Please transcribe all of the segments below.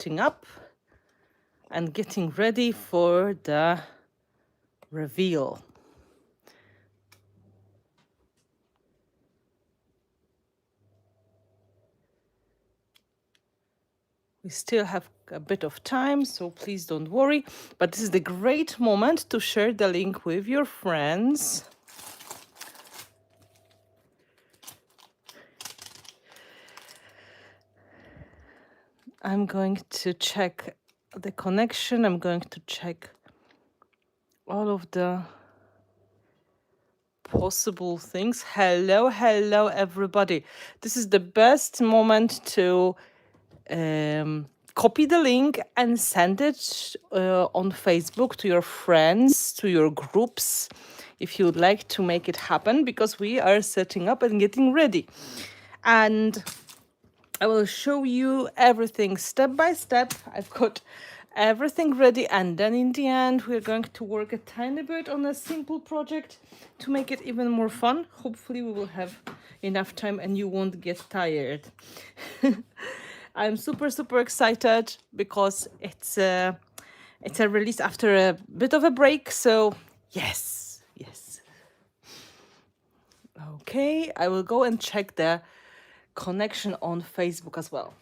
setting up and getting ready for the reveal. We still have a bit of time, so please don't worry. But this is the great moment to share the link with your friends. I'm going to check the connection. I'm going to check all of the possible things. Hello, hello, everybody. This is the best moment to copy the link and send it on Facebook to your friends, to your groups, if you would like to make it happen, because we are setting up and getting ready. And I will show you everything step by step. I've got everything ready, and then in the end we're going to work a tiny bit on a simple project to make it even more fun. Hopefully we will have enough time and you won't get tired. I'm super excited because it's a release after a bit of a break, so yes. Okay, I will go and check the connection on Facebook as well.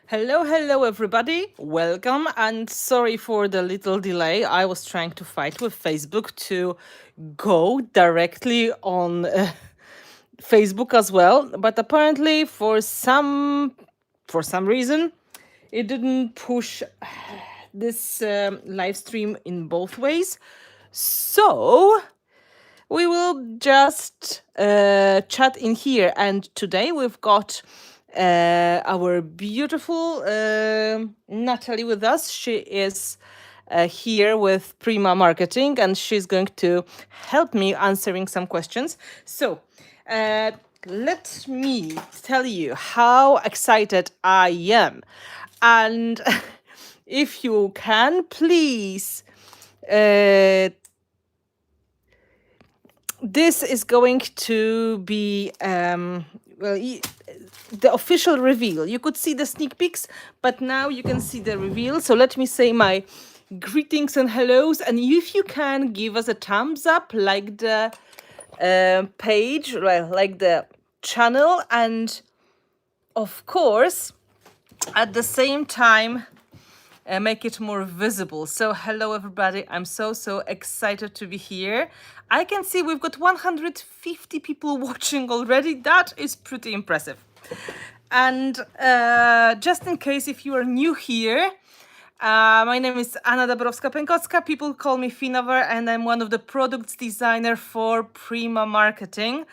Hello, everybody. Welcome, and sorry for the little delay. I was trying to fight with Facebook to go directly on Facebook as well, but apparently for some reason it didn't push this live stream in both ways. So we will just chat in here. And today we've got our beautiful Natalie with us. She is here with Prima Marketing, and she's going to help me answering some questions. So let me tell you how excited I am. And if you can, please this is going to be the official reveal. You could see the sneak peeks, but now you can see the reveal. So let me say my greetings and hellos, and if you can give us a thumbs up, like the page, well, like the channel, and of course at the same time make it more visible. So hello everybody, I'm so excited to be here. I can see we've got 150 people watching already. That is pretty impressive. And just in case if you are new here, my name is Anna Dabrowska-Pękowska. People call me Finnabair, and I'm one of the product designer for Prima Marketing.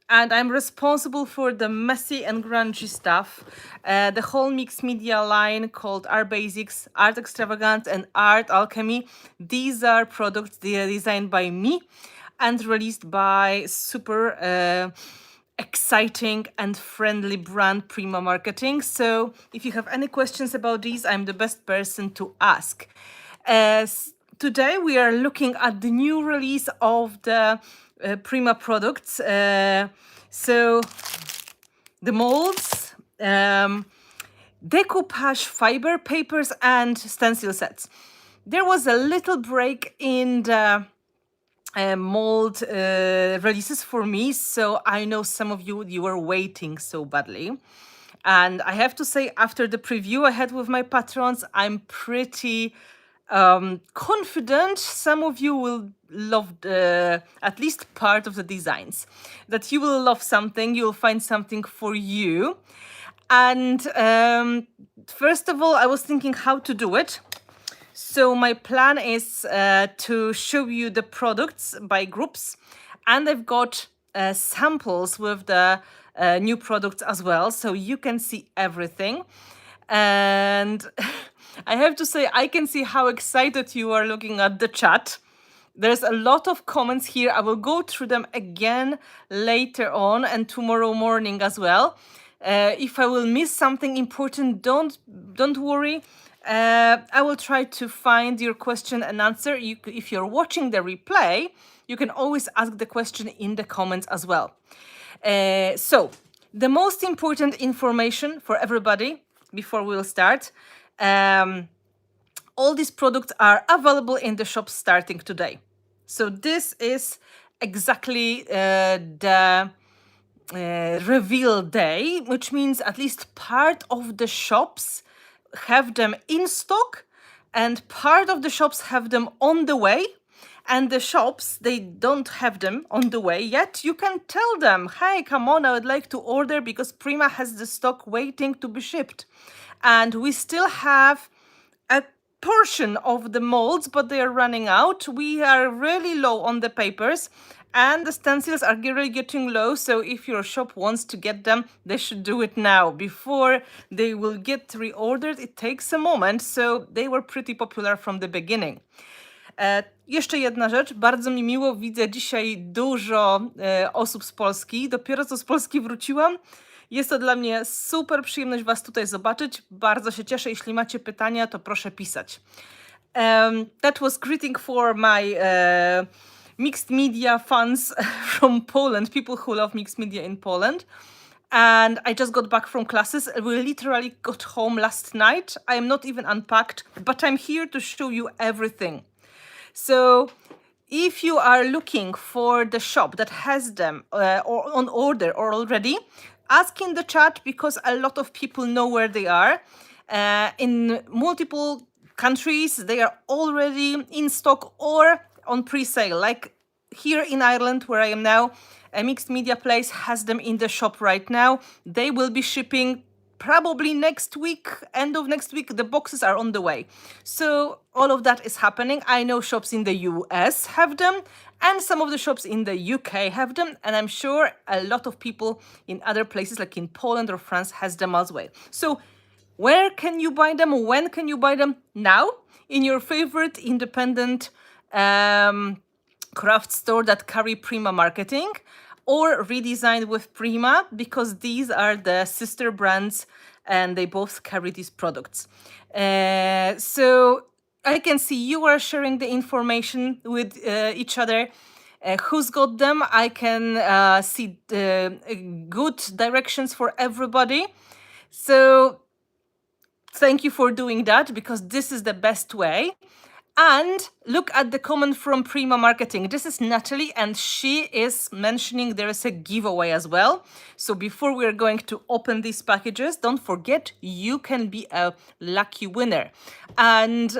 And I'm responsible for the messy and grungy stuff, the whole mixed media line called Art Basics, Art Extravagant, and Art Alchemy. These are products they are designed by me and released by super exciting and friendly brand Prima Marketing. So if you have any questions about these, I'm the best person to ask. Today we are looking at the new release of the Prima products. So the molds, decoupage fiber papers, and stencil sets. There was a little break in the mold releases for me, so I know some of you were waiting so badly. And I have to say, after the preview I had with my patrons, I'm pretty confident some of you will love at least part of the designs, that you will love something, you'll find something for you. And first of all, I was thinking how to do it. So my plan is to show you the products by groups, and I've got samples with the new products as well, so you can see everything. And I have to say, I can see how excited you are looking at the chat. There's a lot of comments here. I will go through them again later on and tomorrow morning as well. If I will miss something important, don't worry. I will try to find your question and answer. If you're watching the replay, you can always ask the question in the comments as well. So the most important information for everybody before we'll start. All these products are available in the shop starting today. So this is exactly the reveal day, which means at least part of the shops have them in stock and part of the shops have them on the way. And the shops, they don't have them on the way yet. You can tell them, hey, come on, I would like to order because Prima has the stock waiting to be shipped. And we still have a portion of the molds, but they are running out. We are really low on the papers and the stencils are really getting low. So if your shop wants to get them, they should do it now before they will get reordered. It takes a moment. So they were pretty popular from the beginning. Jeszcze jedna rzecz, bardzo mi miło, widzę dzisiaj dużo osób z Polski. Dopiero co z Polski wróciłam. Jest to dla mnie super przyjemność Was tutaj zobaczyć. Bardzo się cieszę. Jeśli macie pytania, to proszę pisać. That was greeting for my mixed media fans from Poland, people who love mixed media in Poland. And I just got back from classes. We literally got home last night. I am not even unpacked, but I'm here to show you everything. So if you are looking for the shop that has them or on order or already, ask in the chat because a lot of people know where they are. in multiple countries. They are already in stock or on pre-sale. Like here in Ireland, where I am now, a mixed media place has them in the shop right now. They will be shipping probably next week, end of next week. The boxes are on the way. So all of that is happening. I know shops in the US have them, and some of the shops in the UK have them, and I'm sure a lot of people in other places like in Poland or France has them as well. So where can you buy them? When can you buy them? Now in your favorite independent craft store that carry Prima marketing, or redesigned with Prima, because these are the sister brands and they both carry these products. So I can see you are sharing the information with each other. Who's got them? I can see the good directions for everybody. So thank you for doing that, because this is the best way. And look at the comment from Prima Marketing. This is Natalie, and she is mentioning there is a giveaway as well. So before we are going to open these packages, don't forget you can be a lucky winner. And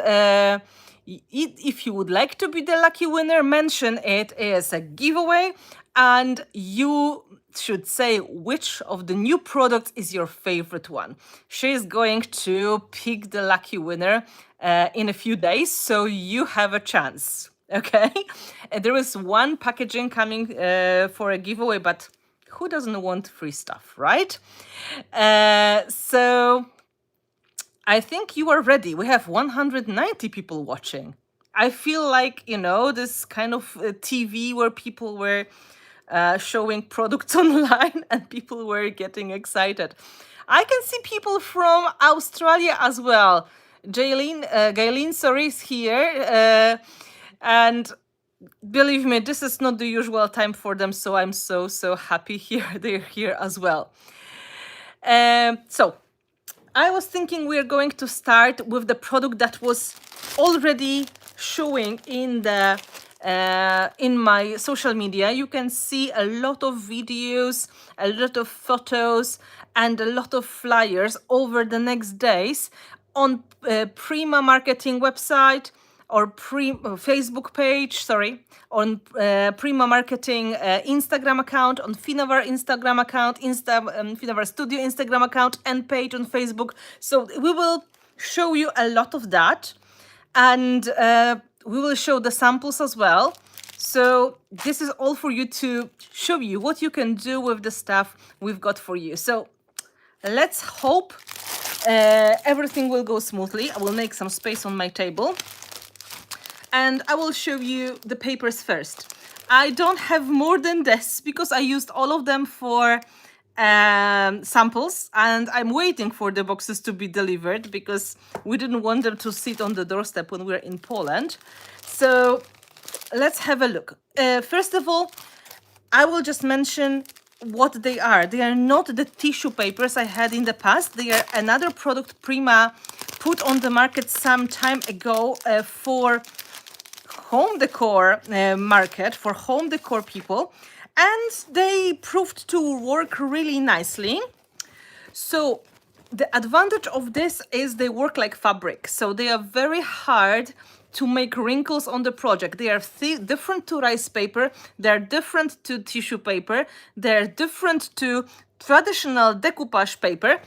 if you would like to be the lucky winner, mention it as a giveaway, and you should say which of the new products is your favorite one. She is going to pick the lucky winner in a few days, so you have a chance. Okay, and there is one packaging coming for a giveaway, but who doesn't want free stuff, right? So I think you are ready. We have 190 people watching. I feel like, you know, this kind of TV where people were showing products online and people were getting excited. I can see people from Australia as well. Gailin, sorry, is here. And believe me, this is not the usual time for them, so I'm so happy they're here as well. So I was thinking we're going to start with the product that was already showing in the in my social media. You can see a lot of videos, a lot of photos, and a lot of flyers over the next days on Prima marketing website or Facebook page, on Prima marketing Instagram account, on Finnabair Instagram account, Finnabair Studio Instagram account, and page on Facebook. So we will show you a lot of that, and we will show the samples as well. So this is all for you to show you what you can do with the stuff we've got for you. So let's hope everything will go smoothly. I will make some space on my table, and I will show you the papers first. I don't have more than this because I used all of them for samples, and I'm waiting for the boxes to be delivered because we didn't want them to sit on the doorstep when we're in Poland. So let's have a look. First of all, I will just mention what they are. They are not the tissue papers I had in the past. They are another product Prima put on the market some time ago for home decor market, for home decor people, and they proved to work really nicely. So the advantage of this is they work like fabric. So they are very hard to make wrinkles on the project. They are different to rice paper, they're different to tissue paper, they're different to traditional decoupage paper.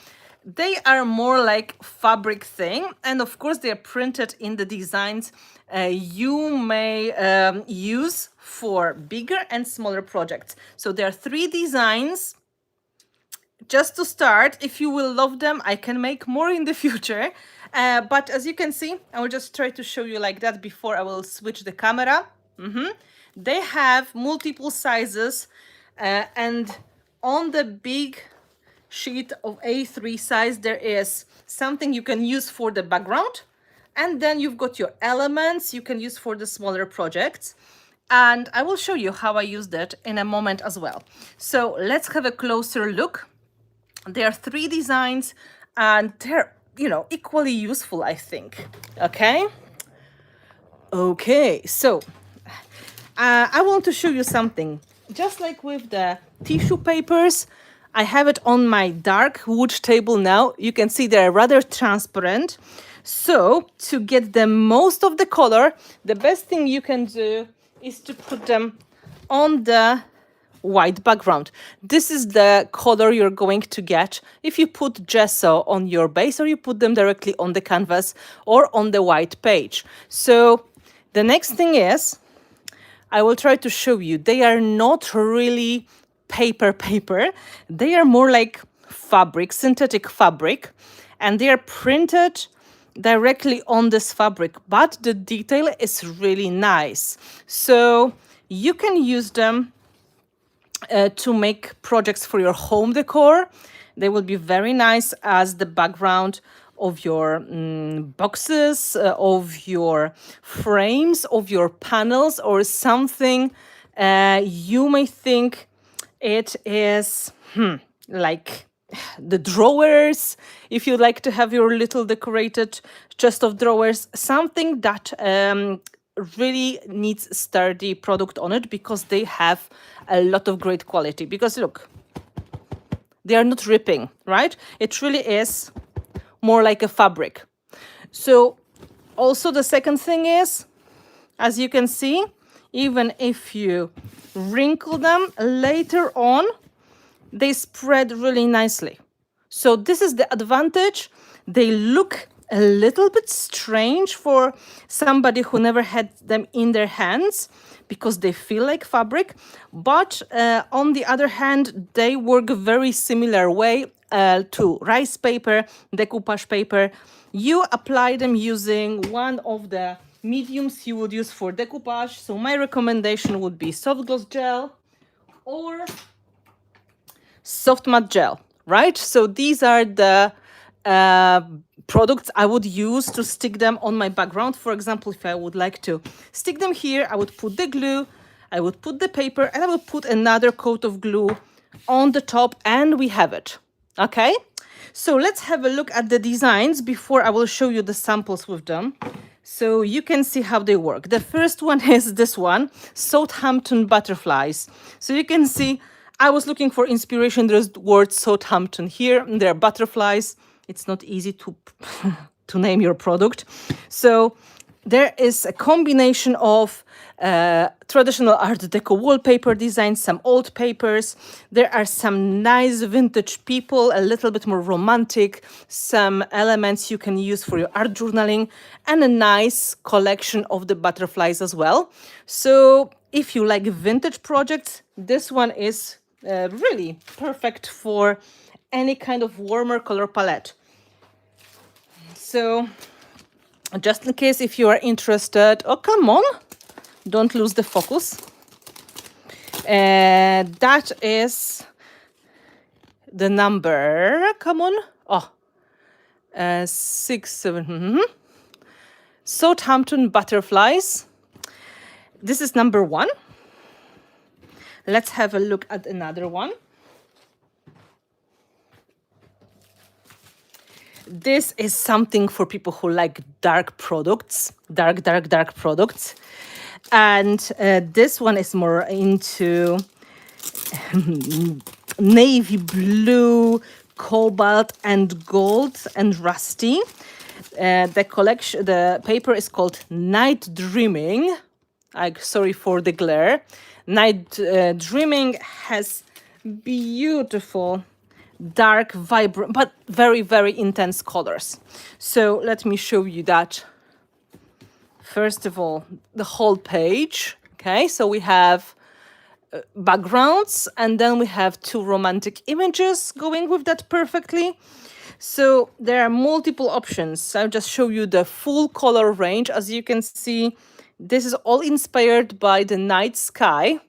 They are more like fabric thing, and of course they are printed in the designs you may use for bigger and smaller projects. So there are 3 designs. Just to start, if you will love them, I can make more in the future. But as you can see, I will just try to show you like that before I will switch the camera. They have multiple sizes, and on the big sheet of A3 size, there is something you can use for the background. And then you've got your elements you can use for the smaller projects. And I will show you how I use that in a moment as well. So let's have a closer look. There are 3 designs, and they're, you know, equally useful, I think. Okay, so I want to show you something. Just like with the tissue papers, I have it on my dark wood table now. You can see they're rather transparent. So to get the most of the color, the best thing you can do is to put them on the white background. This is the color you're going to get if you put gesso on your base or you put them directly on the canvas or on the white page. So the next thing is, I will try to show you. They are not really paper. They are more like fabric, synthetic fabric, and they are printed directly on this fabric, but the detail is really nice. So you can use them to make projects for your home decor. They will be very nice as the background of your boxes, of your frames, of your panels, or something you may think it is like the drawers, if you like to have your little decorated chest of drawers, something that really needs sturdy product on it, because they have a lot of great quality. Because look, they are not ripping, right? It really is more like a fabric. So also the second thing is, as you can see, even if you wrinkle them later on, they spread really nicely. So this is the advantage. They look a little bit strange for somebody who never had them in their hands, because they feel like fabric. But on the other hand, they work a very similar way to rice paper, decoupage paper. You apply them using one of the mediums you would use for decoupage. So my recommendation would be soft gloss gel or soft matte gel, right? So these are the products I would use to stick them on my background. For example, if I would like to stick them here, I would put the glue, I would put the paper, and I would put another coat of glue on the top, and we have it. Okay, so let's have a look at the designs before I will show you the samples with them, so you can see how they work. The first one is this one, Southampton butterflies. So you can see I was looking for inspiration. There's the word Southampton here. There are butterflies. It's not easy to to name your product. So there is a combination of traditional Art Deco wallpaper designs, some old papers. There are some nice vintage people, a little bit more romantic, some elements you can use for your art journaling, and a nice collection of the butterflies as well. So if you like vintage projects, this one is really perfect for any kind of warmer color palette. So just in case if you are interested, oh, come on, don't lose the focus. That is the number, come on, 6, 7, Southampton butterflies. This is number 1. Let's have a look at another one. This is something for people who like dark products, dark products. And this one is more into navy blue, cobalt, and gold, and rusty. The collection, the paper is called Night Dreaming. Sorry for the glare. Night Dreaming has beautiful, dark, vibrant, but very, very intense colors. So let me show you that. First of all, the whole page. Okay, so we have backgrounds, and then we have 2 romantic images going with that perfectly. So there are multiple options. I'll just show you the full color range. As you can see, this is all inspired by the night sky.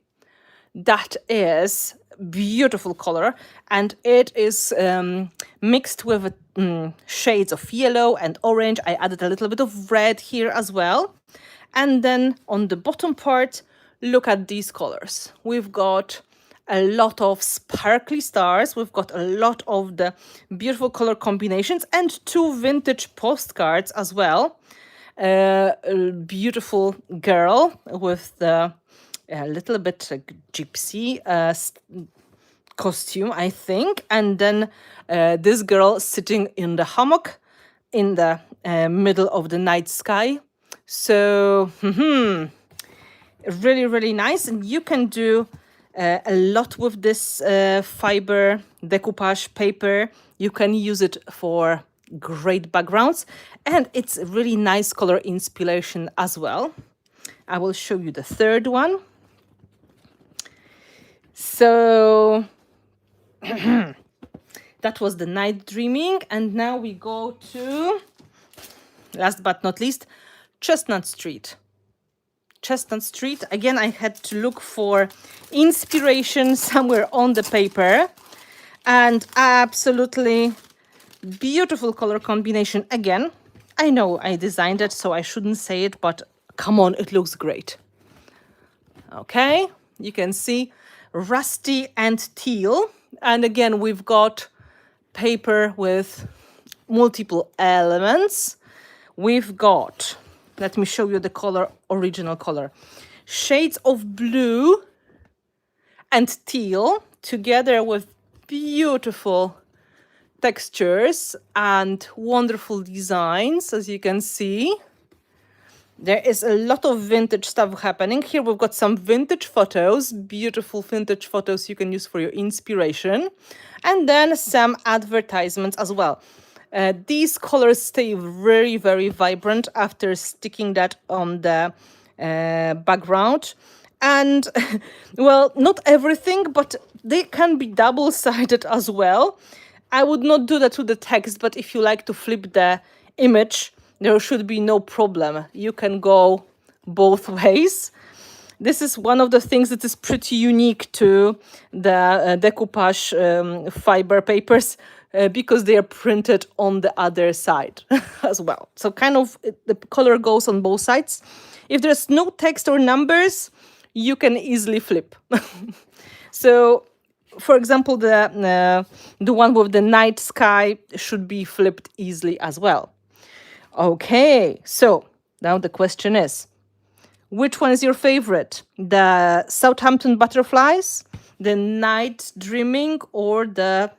That is beautiful color, and it is mixed with shades of yellow and orange. I added a little bit of red here as well. And then on the bottom part, look at these colors. We've got a lot of sparkly stars. We've got a lot of the beautiful color combinations, and 2 vintage postcards as well. A beautiful girl with the a little bit gypsy costume, I think. And then this girl sitting in the hammock in the middle of the night sky. So really, really nice. And you can do a lot with this fiber decoupage paper. You can use it for great backgrounds, and it's a really nice color inspiration as well. I will show you the third one. So that was the night dreaming, and now we go to, last but not least, Chestnut Street. Chestnut Street, again, I had to look for inspiration somewhere on the paper, and absolutely beautiful color combination. Again, I know I designed it, so I shouldn't say it, but come on, it looks great. Okay, you can see rusty and teal. And again, we've got paper with multiple elements. We've got, let me show you the color, original color. Shades of blue and teal together with beautiful textures and wonderful designs, as you can see. There is a lot of vintage stuff happening. Here we've got some vintage photos, beautiful vintage photos you can use for your inspiration. And then some advertisements as well. These colors stay very, very vibrant after sticking that on the background. And, well, not everything, but they can be double-sided as well. I would not do that to the text, but if you like to flip the image, there should be no problem. You can go both ways. This is one of the things that is pretty unique to the decoupage fiber papers because they are printed on the other side as well. So kind of the color goes on both sides. If there's no text or numbers, you can easily flip. So, for example, the one with the night sky should be flipped easily as well. Okay, so now the question is, which one is your favorite? The Southampton butterflies, the night dreaming, or the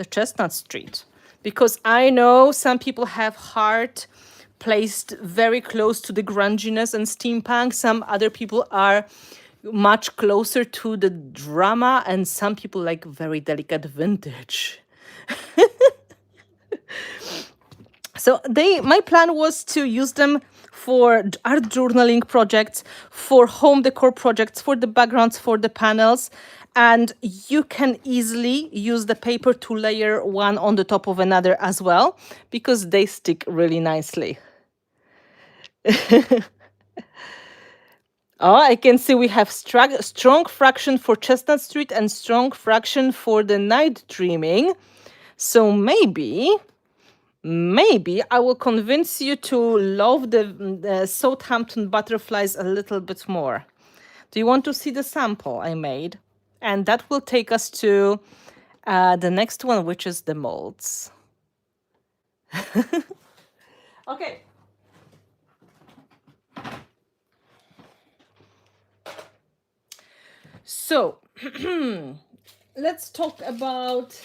Chestnut Street? Because I know some people have heart placed very close to the grunginess and steampunk. Some other people are much closer to the drama, and some people like very delicate vintage. So my plan was to use them for art journaling projects, for home decor projects, for the backgrounds, for the panels. And you can easily use the paper to layer one on the top of another as well, because they stick really nicely. Oh, I can see we have strong fraction for Chestnut Street and strong fraction for the night dreaming. So maybe I will convince you to love the Southampton butterflies a little bit more. Do you want to see the sample I made? And that will take us to the next one, which is the molds. Okay. So let's talk about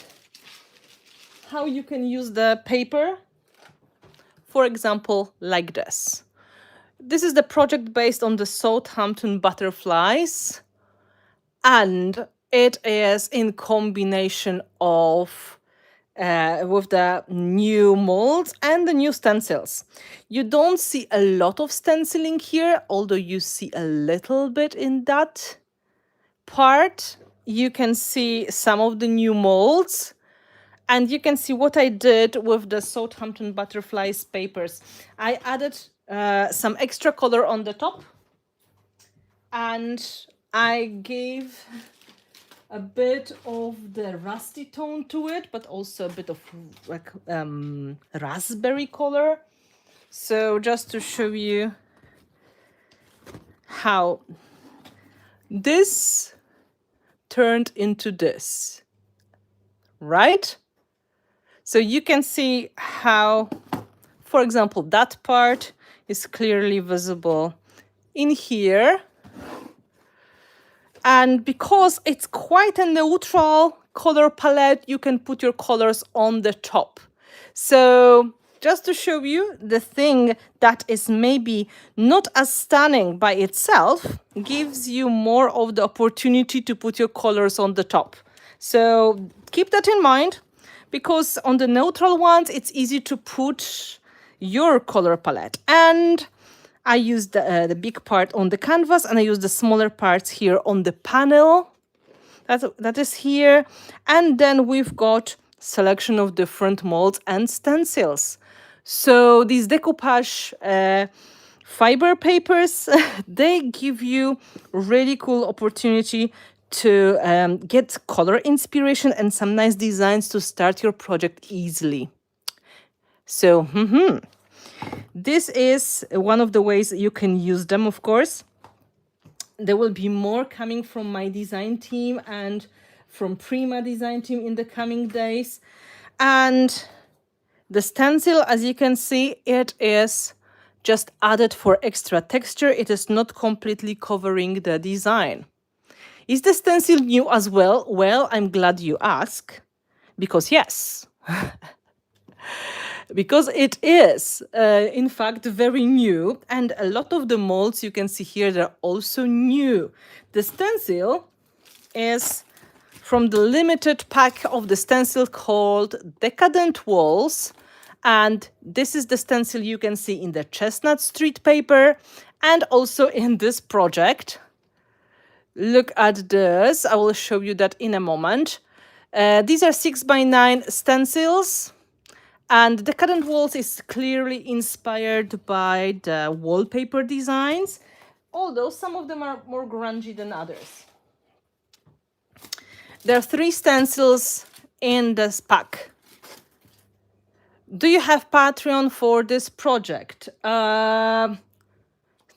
how you can use the paper, for example, like this. This is the project based on the Southampton butterflies, and it is in combination of with the new molds and the new stencils. You don't see a lot of stenciling here, although you see a little bit in that part. You can see some of the new molds. And you can see what I did with the Southampton butterflies papers. I added some extra color on the top, and I gave a bit of the rusty tone to it, but also a bit of like raspberry color. So just to show you how this turned into this, right? So you can see how, for example, that part is clearly visible in here. And because it's quite a neutral color palette, you can put your colors on the top. So just to show you the thing that is maybe not as stunning by itself gives you more of the opportunity to put your colors on the top. So keep that in mind, because on the neutral ones, it's easy to put your color palette. And I use the big part on the canvas, and I use the smaller parts here on the panel. That is here. And then we've got selection of different molds and stencils. So these decoupage fiber papers, they give you really cool opportunity to get color inspiration and some nice designs to start your project easily. So this is one of the ways you can use them, of course. There will be more coming from my design team and from Prima design team in the coming days. And the stencil, as you can see, it is just added for extra texture. It is not completely covering the design. Is the stencil new as well? Well, I'm glad you ask, because yes. Because it is, in fact, very new. And a lot of the molds you can see here, they're also new. The stencil is from the limited pack of the stencil called Decadent Walls. And this is the stencil you can see in the Chestnut Street paper and also in this project. Look at this. I will show you that in a moment. These are 6x9 stencils. And Decadent Walls is clearly inspired by the wallpaper designs, although some of them are more grungy than others. There are 3 stencils in this pack. Do you have Patreon for this project? That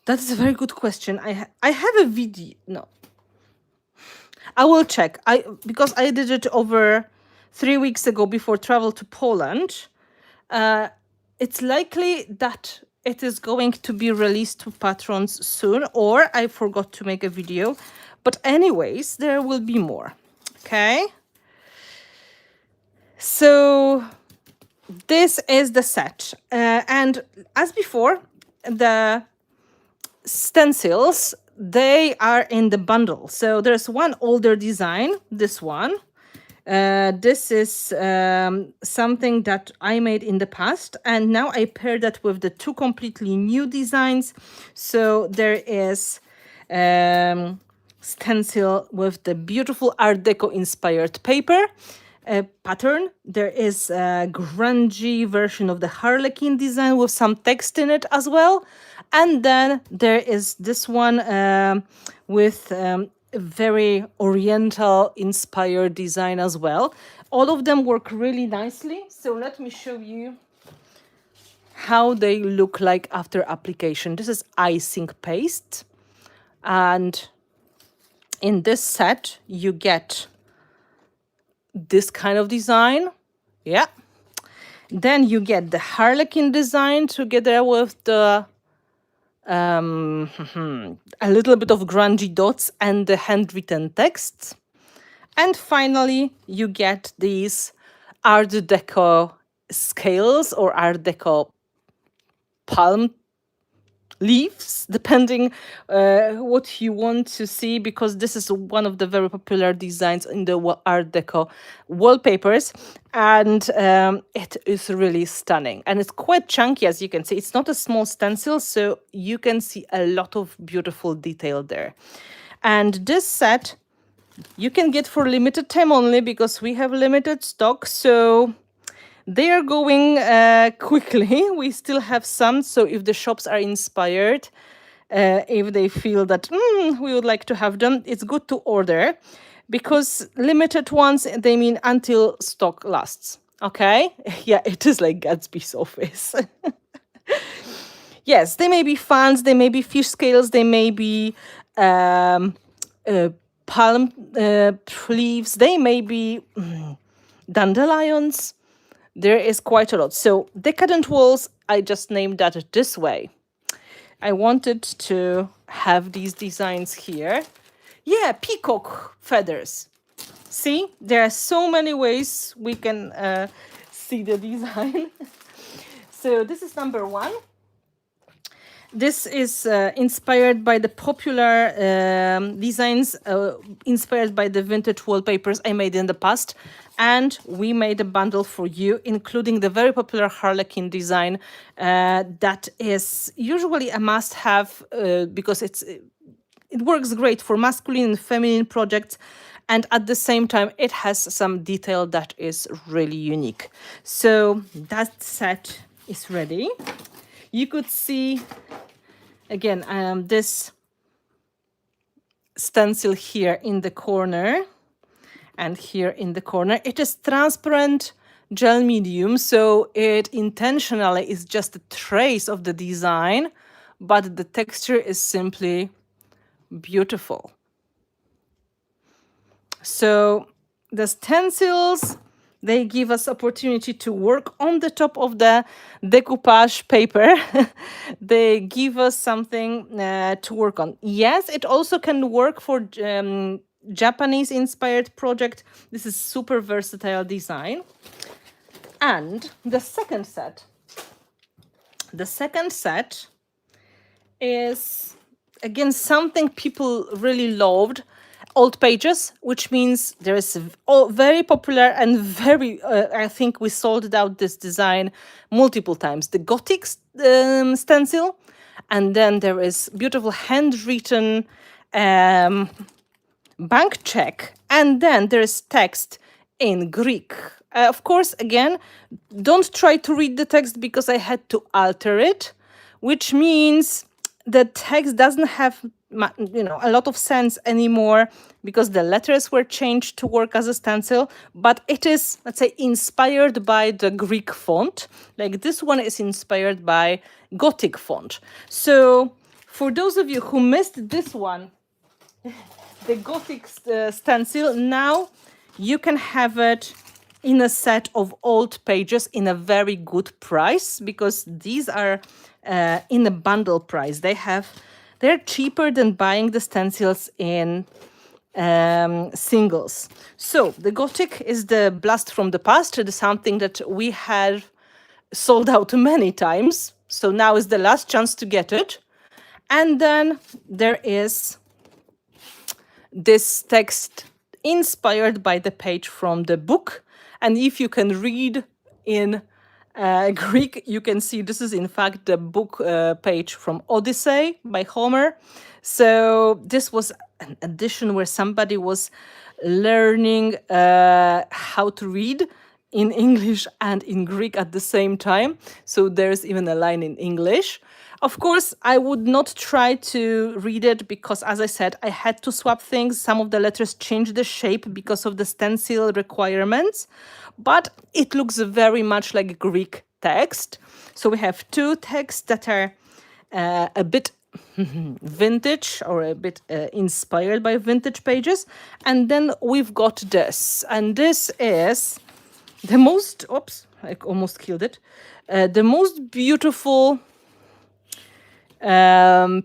is a very good question. I have a video. No. I will check. Because I did it over 3 weeks ago before travel to Poland. It's likely that it is going to be released to patrons soon, or I forgot to make a video. But anyways, there will be more. Okay. So this is the set. And as before, the stencils, they are in the bundle. So there's one older design, this one. This is something that I made in the past, and now I pair that with the 2 completely new designs. So there is stencil with the beautiful Art Deco inspired paper pattern. There is a grungy version of the Harlequin design with some text in it as well. And then there is this one with very oriental inspired design as well. All of them work really nicely. So let me show you how they look like after application. This is icing paste. And in this set, you get this kind of design. Yeah. Then you get the Harlequin design together with the a little bit of grungy dots and the handwritten text. And finally, you get these Art Deco scales or Art Deco palm leaves, depending what you want to see, because this is one of the very popular designs in the Art Deco wallpapers, and it is really stunning, and it's quite chunky, as you can see. It's not a small stencil, so you can see a lot of beautiful detail there. And this set you can get for limited time only, because we have limited stock, so they are going quickly. We still have some, so if the shops are inspired, if they feel that we would like to have them, it's good to order, because limited ones, they mean until stock lasts. Okay? Yeah, it is like Gatsby's office. Yes, they may be fans, they may be fish scales, they may be palm leaves, they may be dandelions. There is quite a lot. So Decadent Walls, I just named that this way. I wanted to have these designs here. Yeah, peacock feathers. See, there are so many ways we can see the design. So this is number one. This is inspired by the popular designs, inspired by the vintage wallpapers I made in the past. And we made a bundle for you, including the very popular Harlequin design that is usually a must-have because it works great for masculine and feminine projects. And at the same time, it has some detail that is really unique. So that set is ready. You could see, again, this stencil here in the corner and here in the corner. It is transparent gel medium, so it intentionally is just a trace of the design, but the texture is simply beautiful. So the stencils, they give us opportunity to work on the top of the decoupage paper. They give us something to work on. Yes, it also can work for Japanese inspired project. This is super versatile design. And the second set is again something people really loved, old pages, which means there is very popular and very I think we sold out this design multiple times, the Gothic stencil, and then there is beautiful handwritten bank check, and then there is text in Greek. Of course, again, don't try to read the text because I had to alter it, which means the text doesn't have a lot of sense anymore because the letters were changed to work as a stencil, but it is, let's say, inspired by the Greek font. Like this one is inspired by Gothic font. So for those of you who missed this one, the Gothic stencil, now you can have it in a set of old pages in a very good price, because these are in a bundle price. They're cheaper than buying the stencils in singles. So the Gothic is the blast from the past. It is something that we had sold out many times. So now is the last chance to get it. And then there is this text inspired by the page from the book. And if you can read in Greek, you can see this is in fact the book page from Odyssey by Homer. So this was an edition where somebody was learning how to read in English and in Greek at the same time. So there's even a line in English. Of course, I would not try to read it because, as I said, I had to swap things. Some of the letters changed the shape because of the stencil requirements, but it looks very much like Greek text. So we have two texts that are a bit vintage or a bit inspired by vintage pages. And then we've got this, and this is the most, oops, I almost killed it. The most beautiful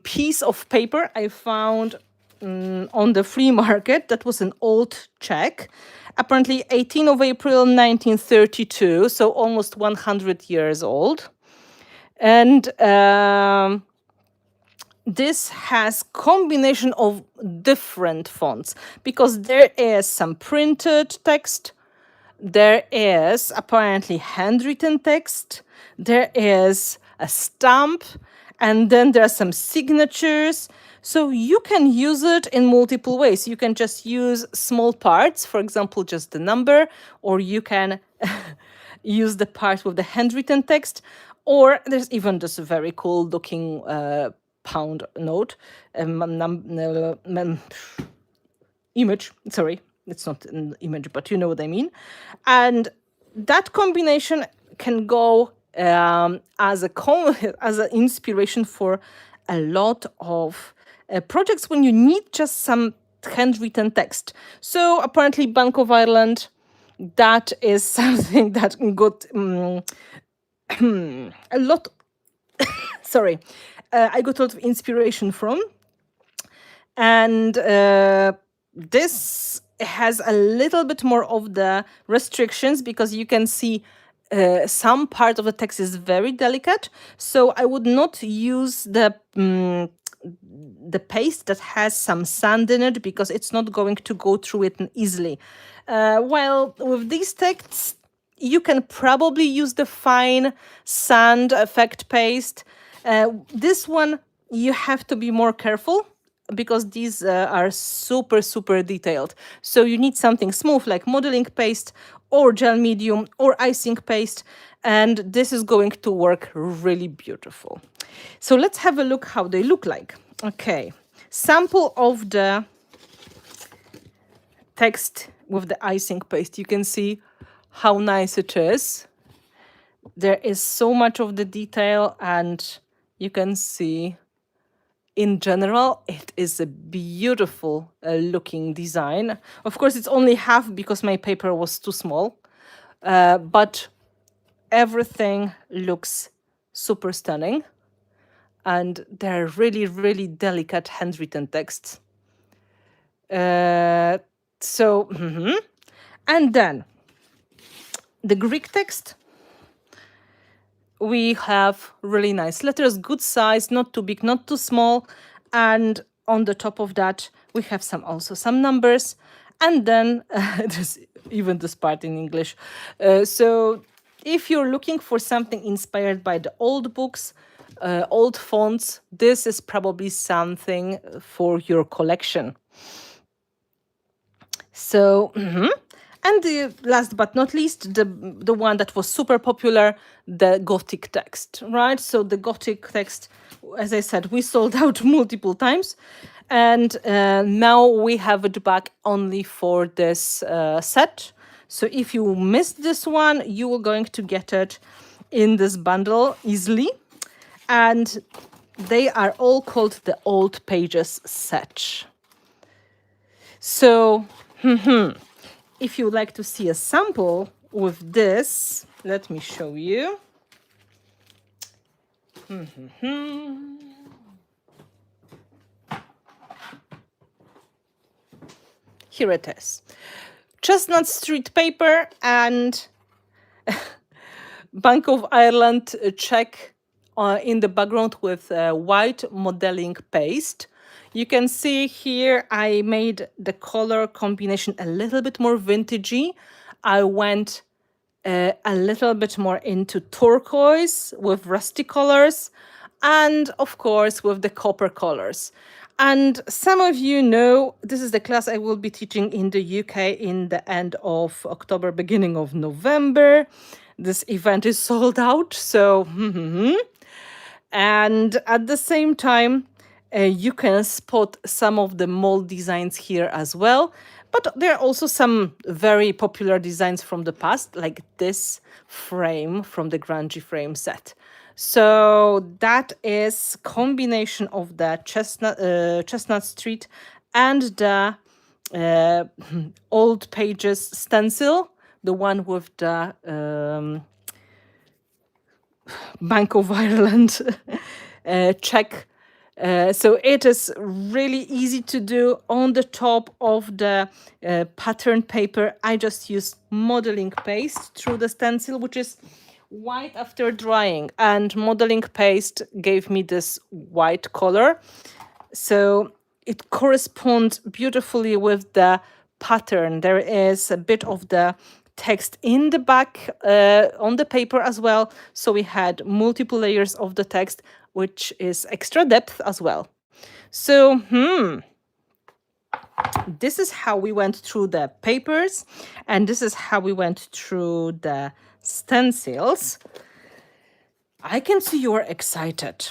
piece of paper I found on the flea market. That was an old check. Apparently 18th of April 1932, so almost 100 years old. And this has combination of different fonts because there is some printed text, there is apparently handwritten text, there is a stamp, and then there are some signatures. So you can use it in multiple ways. You can just use small parts, for example, just the number, or you can use the part with the handwritten text, or there's even this very cool looking pound note, image, sorry, it's not an image, but you know what I mean. And that combination can go as an inspiration for a lot of projects when you need just some handwritten text. So apparently Bank of Ireland, that is something that got a lot, sorry, I got a lot of inspiration from. And this has a little bit more of the restrictions because you can see some part of the text is very delicate. So I would not use the paste that has some sand in it because it's not going to go through it easily. While with these texts, you can probably use the fine sand effect paste. This one, you have to be more careful because these are super, super detailed. So you need something smooth like modeling paste or gel medium or icing paste. And this is going to work really beautiful. So let's have a look how they look like. Okay, sample of the text with the icing paste. You can see how nice it is. There is so much of the detail, and you can see in general it is a beautiful looking design. Of course, it's only half because my paper was too small, but everything looks super stunning, and they're really, really delicate handwritten texts. And then the Greek text, we have really nice letters, good size, not too big, not too small. And on the top of that, we have also some numbers. And then there's even this part in English. So if you're looking for something inspired by the old books, old fonts, this is probably something for your collection. So, and the last but not least, the one that was super popular, the Gothic text, right? So the Gothic text, as I said, we sold out multiple times. And now we have it back only for this set. So if you missed this one, you are going to get it in this bundle easily. And they are all called the Old Pages set. So, if you would like to see a sample with this, let me show you. Here it is. Chestnut Street paper and Bank of Ireland check in the background with white modeling paste. You can see here I made the color combination a little bit more vintagey. I went a little bit more into turquoise with rusty colors, and of course with the copper colors. And some of you know this is the class I will be teaching in the UK in the end of October, beginning of November. This event is sold out, so and at the same time, you can spot some of the mold designs here as well. But there are also some very popular designs from the past, like this frame from the Grungy frame set. So that is combination of the Chestnut Street and the Old Pages stencil, the one with the Bank of Ireland check. So it is really easy to do. On the top of the pattern paper, I just use modeling paste through the stencil, which is white after drying, and modeling paste gave me this white color. So it corresponds beautifully with the pattern. There is a bit of the text in the back on the paper as well. So we had multiple layers of the text, which is extra depth as well. So, this is how we went through the papers, and this is how we went through the stencils. I can see you're excited.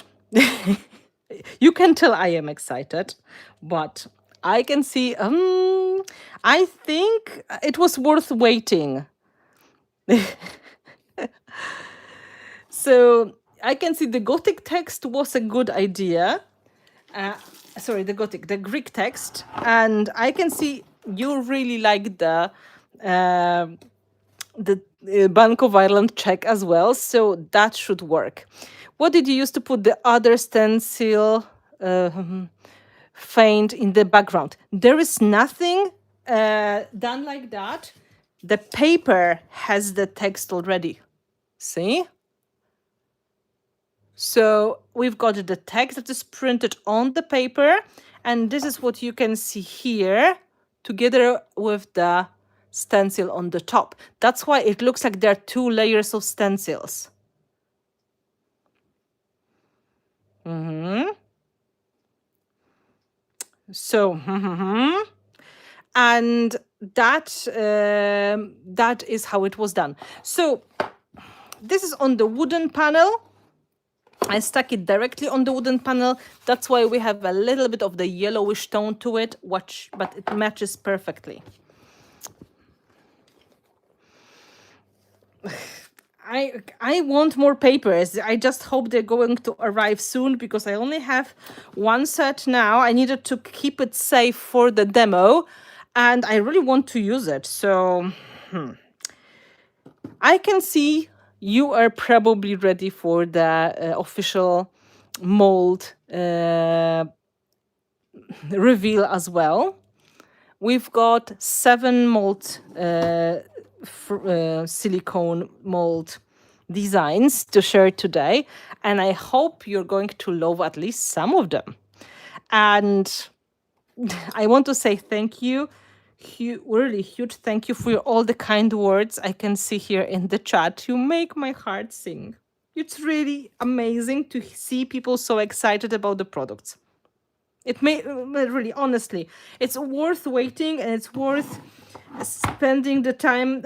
You can tell I am excited, but I can see, I think it was worth waiting. So I can see the Gothic text was a good idea. The Greek text. And I can see you really like the Bank of Ireland check as well. So that should work. What did you use to put the other stencil? faint in the background. There is nothing done like that. The paper has the text already. See? So we've got the text that is printed on the paper, and this is what you can see here together with the stencil on the top. That's why it looks like there are 2 layers of stencils. So, and that is how it was done. So this is on the wooden panel. I stuck it directly on the wooden panel. That's why we have a little bit of the yellowish tone to it. Watch, but it matches perfectly. I want more papers. I just hope they're going to arrive soon because I only have 1 set now. I needed to keep it safe for the demo, and I really want to use it. So I can see you are probably ready for the official mold reveal as well. We've got 7 mold silicone mold designs to share today, and I hope you're going to love at least some of them. And I want to say thank you, really huge thank you for all the kind words I can see here in the chat. You make my heart sing. It's really amazing to see people so excited about the products. It may really, honestly, it's worth waiting, and it's worth spending the time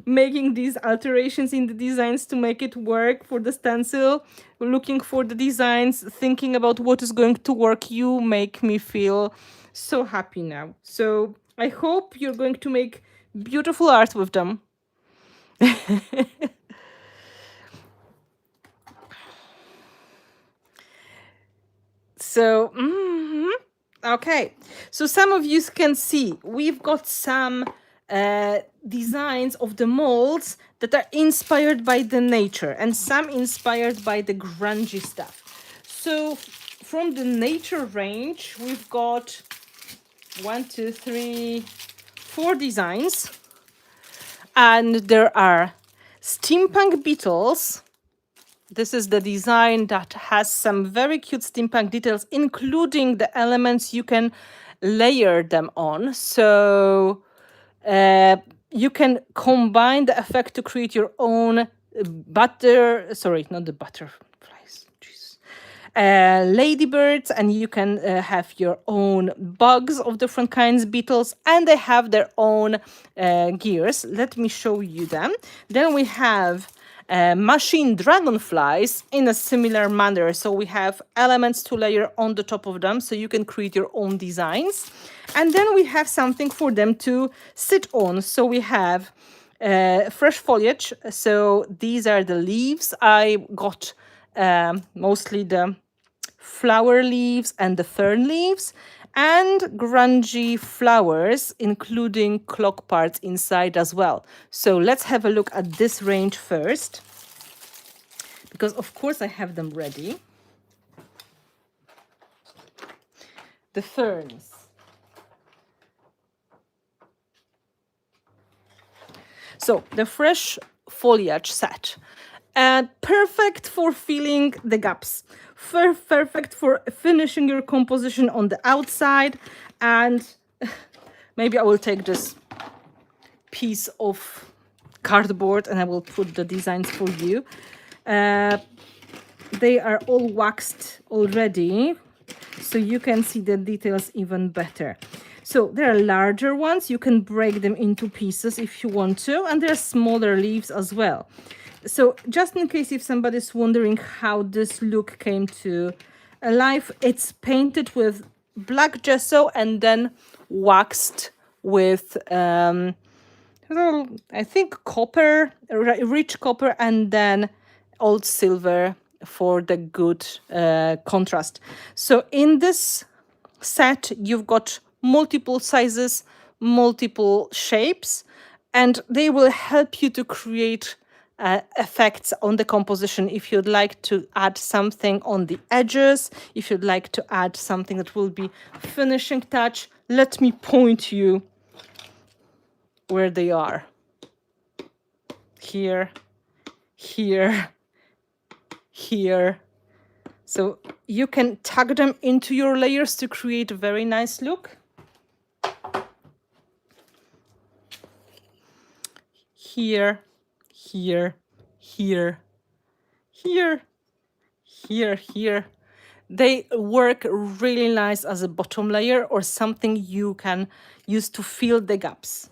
making these alterations in the designs to make it work for the stencil, looking for the designs, thinking about what is going to work. You make me feel so happy now. So I hope you're going to make beautiful art with them. So, okay. So some of you can see we've got some designs of the molds that are inspired by the nature and some inspired by the grungy stuff. So from the nature range, we've got 1, 2, 3, 4 designs. And there are steampunk beetles. This is the design that has some very cute steampunk details, including the elements you can layer them on. So you can combine the effect to create your own ladybirds, and you can have your own bugs of different kinds, beetles, and they have their own gears. Let me show you them. Then we have machine dragonflies in a similar manner. So we have elements to layer on the top of them so you can create your own designs. And then we have something for them to sit on. So we have fresh foliage. So these are the leaves. I got mostly the flower leaves and the fern leaves, and grungy flowers, including clock parts inside as well. So let's have a look at this range first, because of course I have them ready. The ferns. So the fresh foliage set. Perfect for filling the gaps. Perfect for finishing your composition on the outside. And maybe I will take this piece of cardboard and I will put the designs for you. They are all waxed already, so you can see the details even better. So there are larger ones. You can break them into pieces if you want to, and there are smaller leaves as well. So just in case if somebody's wondering how this look came to life, it's painted with black gesso and then waxed with I think copper, rich copper, and then old silver for the good contrast. So in this set, you've got multiple sizes, multiple shapes, and they will help you to create effects on the composition. If you'd like to add something on the edges, if you'd like to add something that will be finishing touch, let me point you where they are. Here, here, here. So you can tuck them into your layers to create a very nice look. Here, here, here, here, here, here. They work really nice as a bottom layer or something you can use to fill the gaps.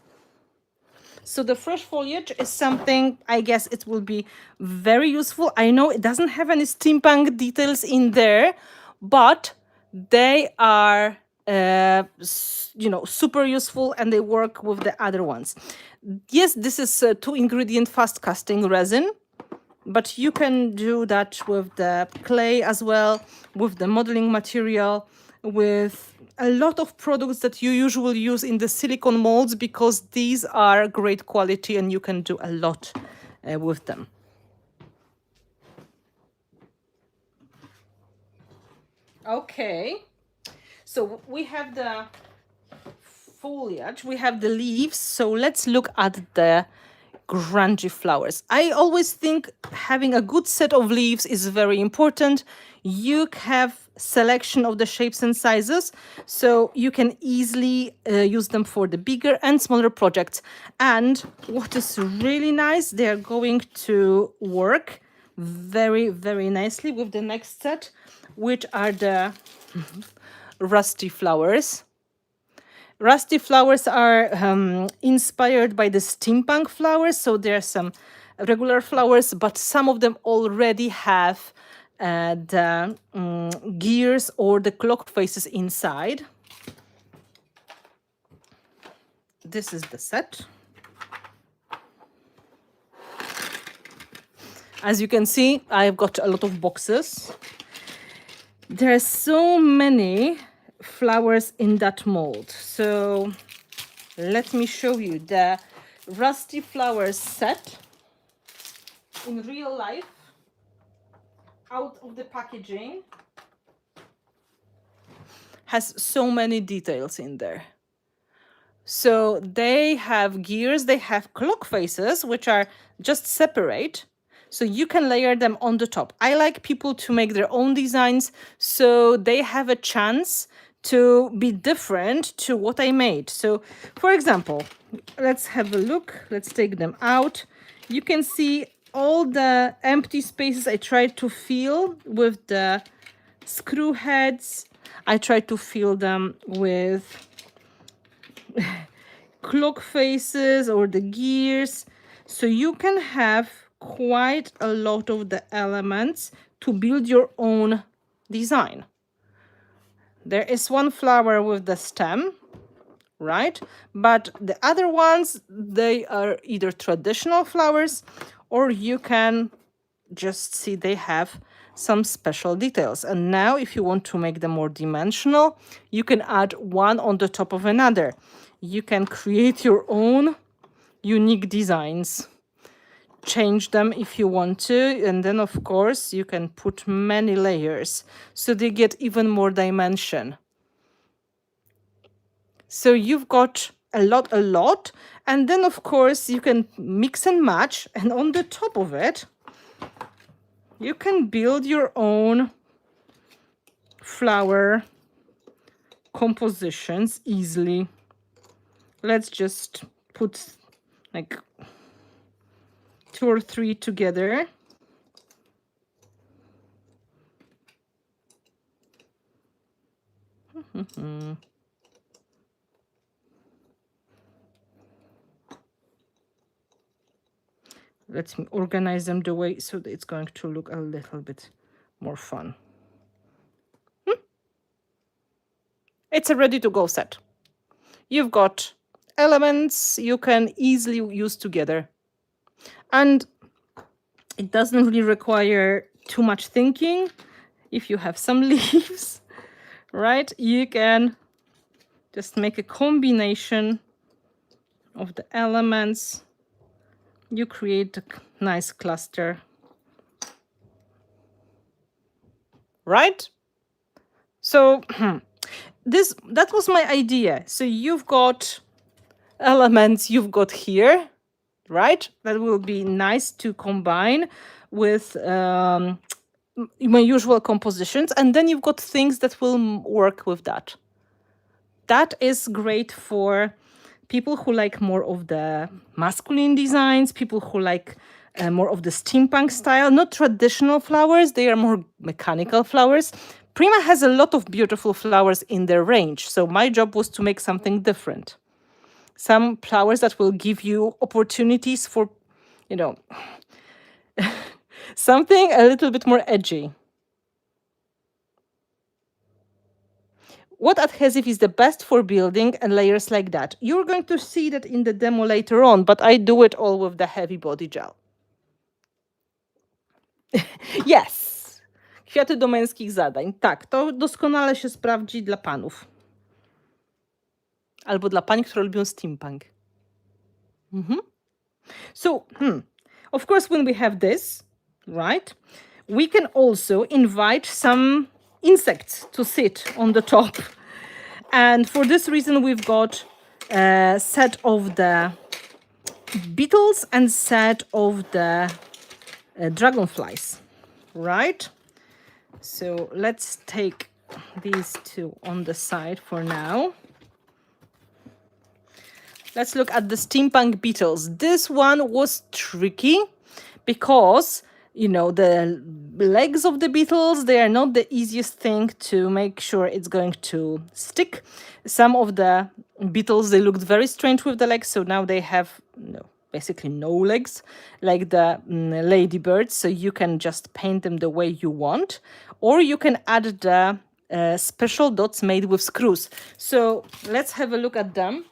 So the fresh foliage is something, I guess it will be very useful. I know it doesn't have any steampunk details in there, but they are, super useful and they work with the other ones. Yes, this is a 2-ingredient fast casting resin, but you can do that with the clay as well, with the modeling material, with a lot of products that you usually use in the silicone molds, because these are great quality and you can do a lot with them. Okay, so we have the foliage, we have the leaves, so let's look at the grungy flowers. I always think having a good set of leaves is very important. You have selection of the shapes and sizes, so you can easily use them for the bigger and smaller projects. And what is really nice, they are going to work very, very nicely with the next set, which are the rusty flowers. Rusty flowers are inspired by the steampunk flowers. So there are some regular flowers, but some of them already have the gears or the clock faces inside. This is the set. As you can see, I've got a lot of boxes. There are so many flowers in that mold. So let me show you the rusty flowers set in real life, out of the packaging. Has so many details in there. So they have gears, they have clock faces, which are just separate. So you can layer them on the top. I like people to make their own designs, so they have a chance to be different to what I made. So for example, let's have a look. Let's take them out. You can see all the empty spaces I tried to fill with the screw heads. I tried to fill them with clock faces or the gears. So you can have quite a lot of the elements to build your own design. There is one flower with the stem, right? But the other ones, they are either traditional flowers, or you can just see they have some special details. And now if you want to make them more dimensional, you can add one on the top of another. You can create your own unique designs, change them if you want to, and then of course you can put many layers so they get even more dimension. So you've got a lot, and then of course you can mix and match, and on the top of it you can build your own flower compositions easily. Let's just put like 2 or 3 together. Let me organize them the way so that it's going to look a little bit more fun. It's a ready-to-go set. You've got elements you can easily use together. And it doesn't really require too much thinking. If you have some leaves, right, you can just make a combination of the elements you create a nice cluster. Right? So that was my idea. So you've got elements you've got here, right? That will be nice to combine with my usual compositions. And then you've got things that will work with that. That is great for people who like more of the masculine designs, people who like more of the steampunk style, not traditional flowers, they are more mechanical flowers. Prima has a lot of beautiful flowers in their range, so my job was to make something different. Some flowers that will give you opportunities for, you know, something a little bit more edgy. What adhesive is the best for building and layers like that? You're going to see that in the demo later on, but I do it all with the heavy body gel. Yes! Kwiaty do męskich zadań. Tak, to doskonale się sprawdzi dla panów. Albo dla pań, które lubią steampunk. So, of course, when we have this, right, we can also invite some insects to sit on the top. And for this reason, we've got a set of the beetles and set of the dragonflies, right? So let's take these two on the side for now. Let's look at the steampunk beetles. This one was tricky because, you know, the legs of the beetles, they are not the easiest thing to make sure it's going to stick. Some of the beetles, they looked very strange with the legs, so now they have basically no legs, like the ladybirds, so you can just paint them the way you want, or you can add the special dots made with screws. So let's have a look at them.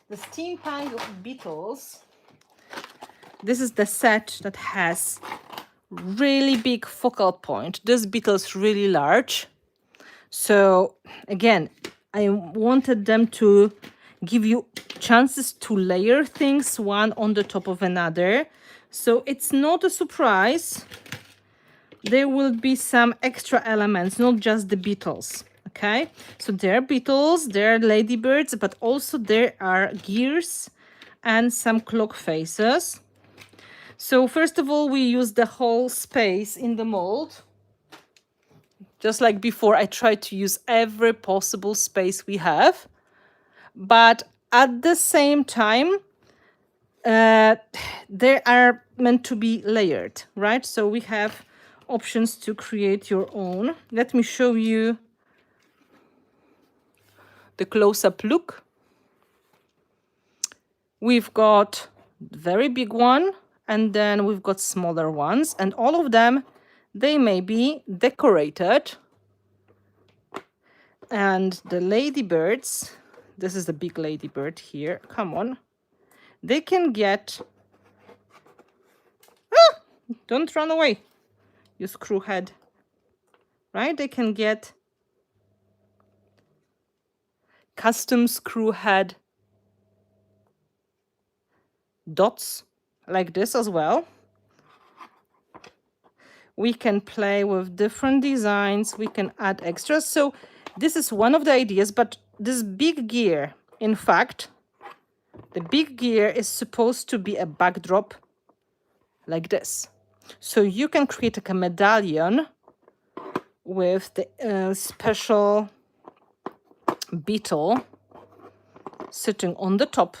The steampunk beetles, this is the set that has really big focal point. This beetle is really large. So again, I wanted them to give you chances to layer things one on the top of another. So it's not a surprise. There will be some extra elements, not just the beetles. Okay, so there are beetles, there are ladybirds, but also there are gears and some clock faces. So first of all, we use the whole space in the mold. Just like before, I try to use every possible space we have. But at the same time, they are meant to be layered, right? So we have options to create your own. Let me show you the close-up look. We've got very big one, and then we've got smaller ones, and all of them, they may be decorated. And the ladybirds, this is the big ladybird here, come on. They can get, don't run away, you screw head, right? They can get custom screw head dots like this as well. We can play with different designs. We can add extras. So this is one of the ideas, but this big gear, in fact, the big gear is supposed to be a backdrop like this. So you can create like a medallion with the special beetle sitting on the top.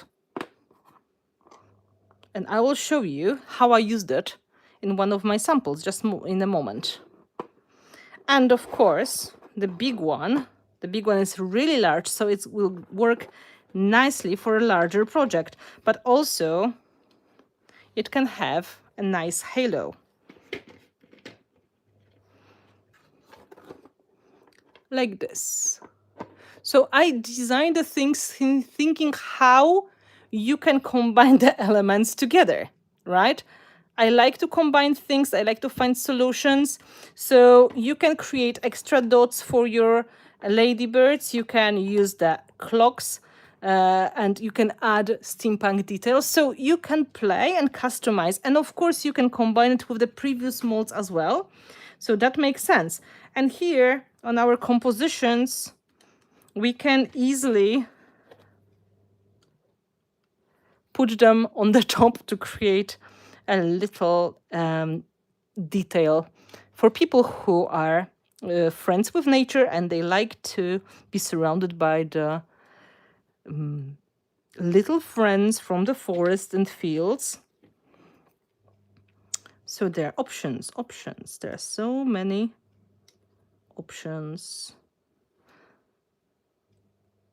And I will show you how I used it in one of my samples just in a moment. And of course, the big one is really large, so it will work nicely for a larger project, but also it can have a nice halo. Like this. So I designed the things thinking how you can combine the elements together, right? I like to combine things. I like to find solutions. So you can create extra dots for your ladybirds. You can use the clocks and you can add steampunk details. So you can play and customize. And of course, you can combine it with the previous molds as well. So that makes sense. And here on our compositions, we can easily put them on the top to create a little detail for people who are friends with nature and they like to be surrounded by the little friends from the forest and fields. So there are options. There are so many options.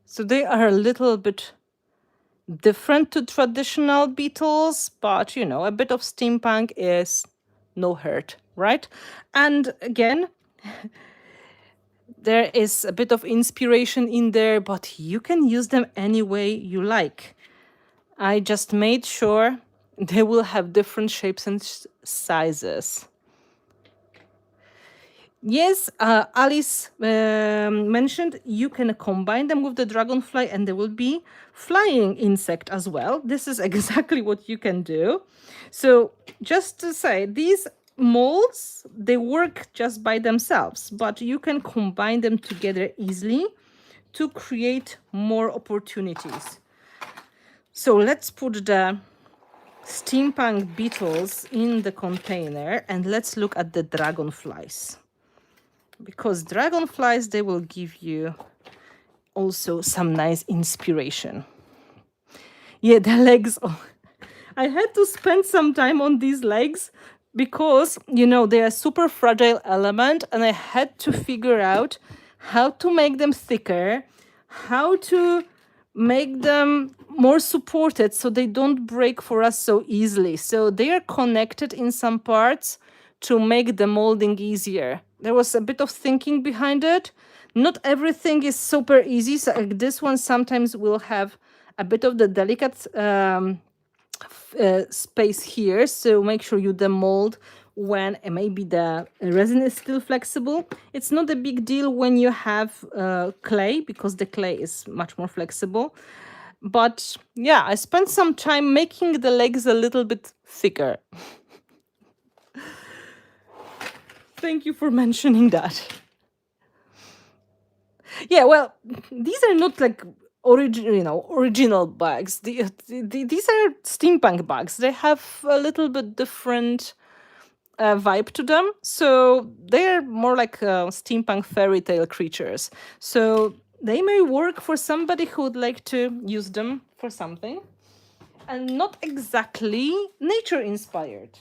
So they are a little bit different to traditional beetles, but you know, a bit of steampunk is no hurt, right? And again, there is a bit of inspiration in there, but you can use them any way you like. I just made sure they will have different shapes and sizes. Yes, Alice mentioned you can combine them with the dragonfly and there will be flying insect as well. This is exactly what you can do. So just to say, these molds, they work just by themselves, but you can combine them together easily to create more opportunities. So let's put the steampunk beetles in the container and let's look at the dragonflies. Because dragonflies, they will give you also some nice inspiration. Yeah, the legs. Oh, I had to spend some time on these legs because, you know, they are super fragile element and I had to figure out how to make them thicker, how to make them more supported so they don't break for us so easily. So they are connected in some parts to make the molding easier. There was a bit of thinking behind it. Not everything is super easy. So this one sometimes will have a bit of the delicate space here. So make sure you demold when maybe the resin is still flexible. It's not a big deal when you have clay because the clay is much more flexible. But yeah, I spent some time making the legs a little bit thicker. Thank you for mentioning that. Yeah, well, these are not like original bags. These are steampunk bags. They have a little bit different vibe to them. So they're more like steampunk fairy tale creatures. So they may work for somebody who would like to use them for something and not exactly nature inspired.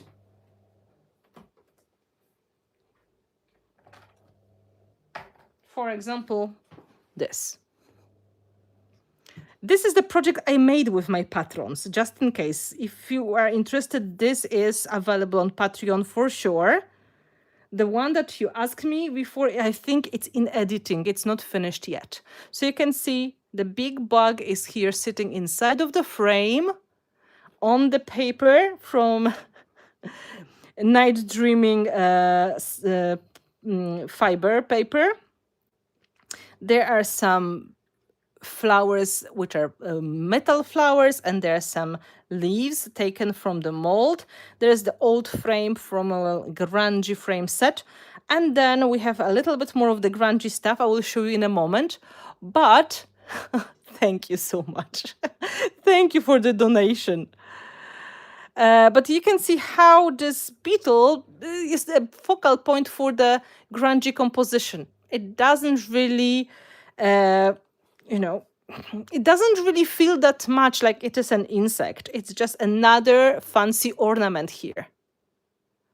For example, this. This is the project I made with my patrons, just in case. If you are interested, this is available on Patreon for sure. The one that you asked me before, I think it's in editing. It's not finished yet. So you can see the big bug is here sitting inside of the frame on the paper from Night Dreaming fiber paper. There are some flowers which are metal flowers and there are some leaves taken from the mold. There's the old frame from a grungy frame set and then we have a little bit more of the grungy stuff I will show you in a moment, but thank you so much. Thank you for the donation. But you can see how this beetle is the focal point for the grungy composition. It doesn't really it doesn't really feel that much like it is an insect. It's just another fancy ornament here,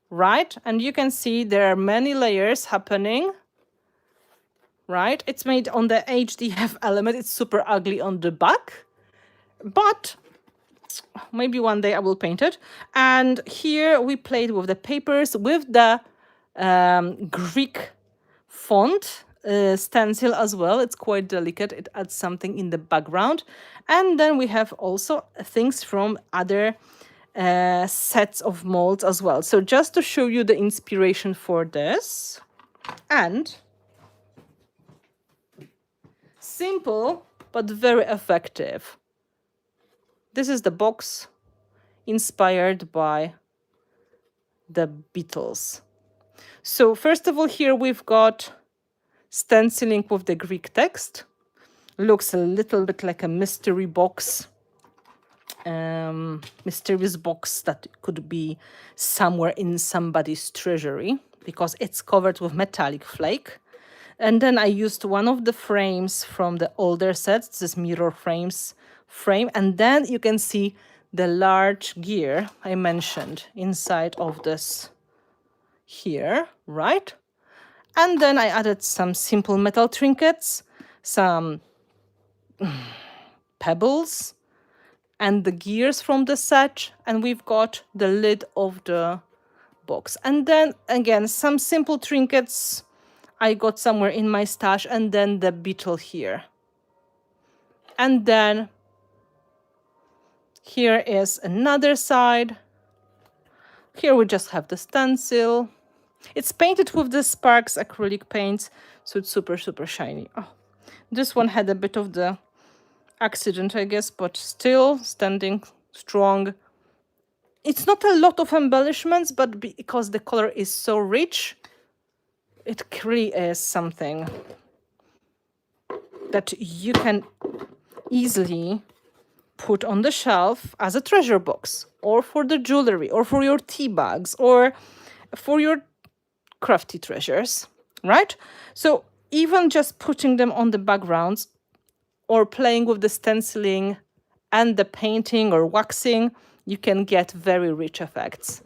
right? And you can see there are many layers happening, right? It's made on the HDF element. It's super ugly on the back, but maybe one day I will paint it. And here we played with the papers with the Greek font stencil as well. It's quite delicate. It adds something in the background. And then we have also things from other sets of molds as well. So just to show you the inspiration for this. And simple but very effective. This is the box inspired by the Beatles. So first of all, here we've got stenciling with the Greek text. Looks a little bit like a mystery box, mysterious box that could be somewhere in somebody's treasury because it's covered with metallic flake. And then I used one of the frames from the older sets, this mirror frame, and then you can see the large gear I mentioned inside of this here, right? And then I added some simple metal trinkets, some pebbles, and the gears from the set, and we've got the lid of the box. And then again, some simple trinkets I got somewhere in my stash, and then the beetle here. And then here is another side. Here we just have the stencil. It's painted with the Sparks acrylic paints, so it's super, super shiny. Oh, this one had a bit of the accident, I guess, but still standing strong. It's not a lot of embellishments, but because the color is so rich, it really is something that you can easily put on the shelf as a treasure box, or for the jewelry, or for your tea bags, or for your crafty treasures, right? So even just putting them on the backgrounds or playing with the stenciling and the painting or waxing, you can get very rich effects.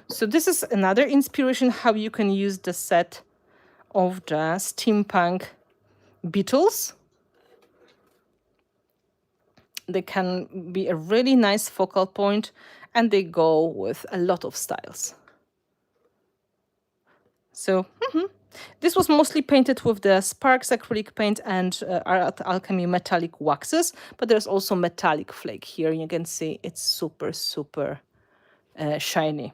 So this is another inspiration how you can use the set of the Steampunk Beatles. They can be a really nice focal point, and they go with a lot of styles. So this was mostly painted with the Sparks acrylic paint and Art Alchemy metallic waxes, but there's also metallic flake here. You can see it's super, super shiny.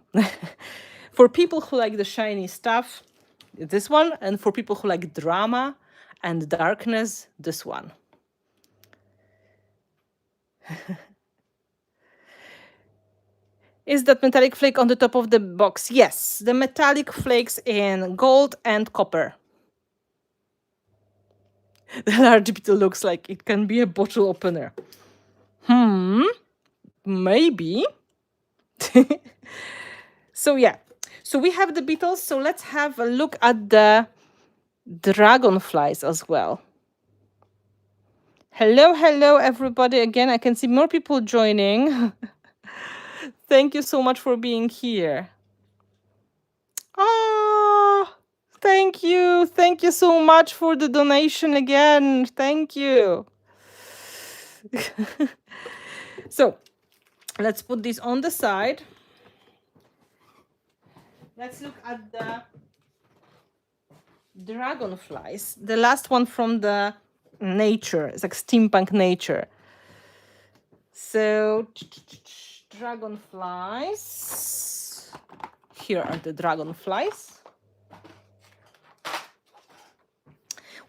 For people who like the shiny stuff, this one, and for people who like drama and darkness, this one. Is that metallic flake on the top of the box? Yes, the metallic flakes in gold and copper. The large beetle looks like it can be a bottle opener. Maybe. So yeah, so we have the beetles, so let's have a look at the dragonflies as well. Hello, hello, everybody. Again, I can see more people joining. Thank you so much for being here. Oh, thank you. Thank you so much for the donation again. Thank you. So let's put this on the side. Let's look at the dragonflies. The last one from the nature. It's like steampunk nature. So dragonflies. Here are the dragonflies.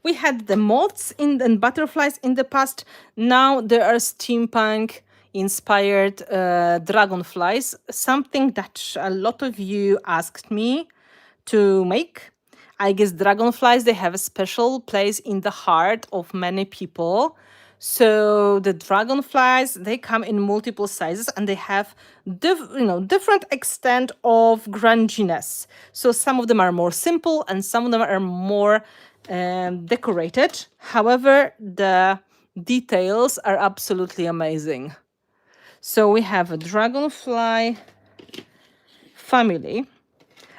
We had the moths and butterflies in the past. Now there are steampunk inspired dragonflies, something that a lot of you asked me to make. I guess dragonflies, they have a special place in the heart of many people. So the dragonflies, they come in multiple sizes and they have different extent of grunginess. So some of them are more simple and some of them are more decorated. However, the details are absolutely amazing. So we have a dragonfly family,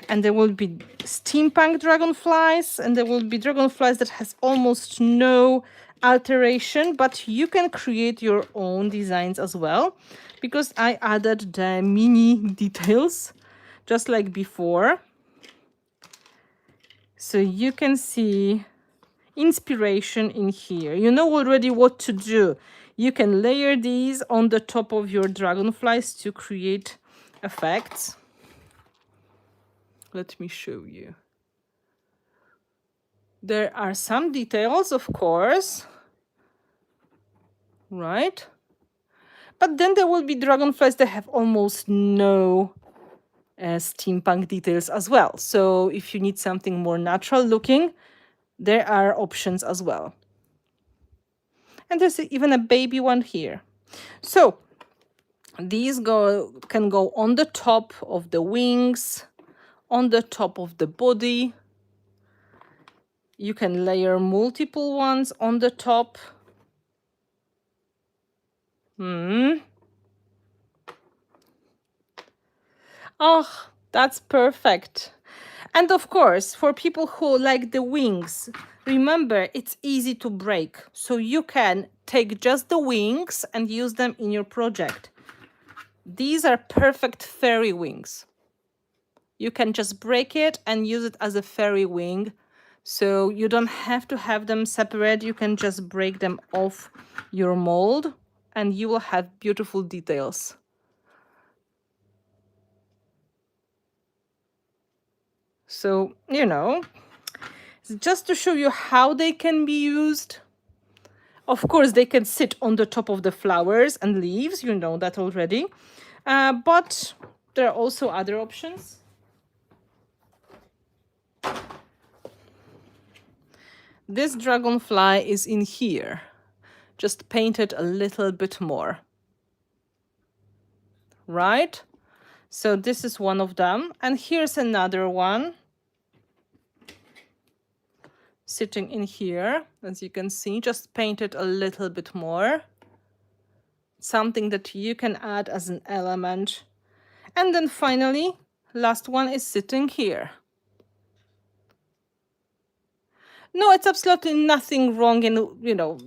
and there will be steampunk dragonflies, and there will be dragonflies that has almost no alteration, but you can create your own designs as well, because I added the mini details just like before. So you can see inspiration in here. You know already what to do. You can layer these on the top of your dragonflies to create effects. Let me show you. There are some details, of course. right? But then there will be dragonflies that have almost no steampunk details as well. So if you need something more natural looking, there are options as well. And there's even a baby one here. So these can go on the top of the wings, on the top of the body. You can layer multiple ones on the top. Oh, that's perfect. And of course, for people who like the wings, remember it's easy to break. So you can take just the wings and use them in your project. These are perfect fairy wings. You can just break it and use it as a fairy wing. So you don't have to have them separate. You can just break them off your mold and you will have beautiful details. So, you know, just to show you how they can be used. Of course, they can sit on the top of the flowers and leaves. You know that already. But there are also other options. This dragonfly is in here. Just paint it a little bit more. Right? So this is one of them. And here's another one. Sitting in here, as you can see, just paint it a little bit more. Something that you can add as an element. And then finally, last one is sitting here. No, it's absolutely nothing wrong in, you know,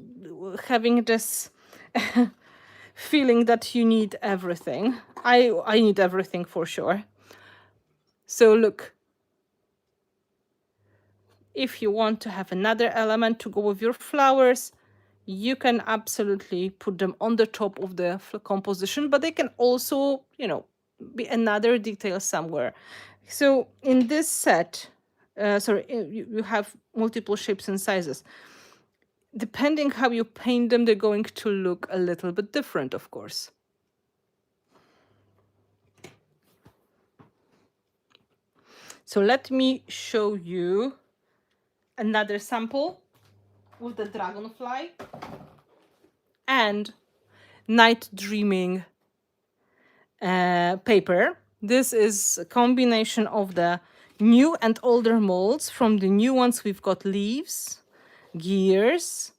having this feeling that you need everything. I need everything for sure. So look, if you want to have another element to go with your flowers, you can absolutely put them on the top of the composition, but they can also, you know, be another detail somewhere. So in this set, you have multiple shapes and sizes. Depending how you paint them, they're going to look a little bit different, of course. So let me show you another sample with the dragonfly and night dreaming paper. This is a combination of the new and older molds. From the new ones, we've got leaves, gears,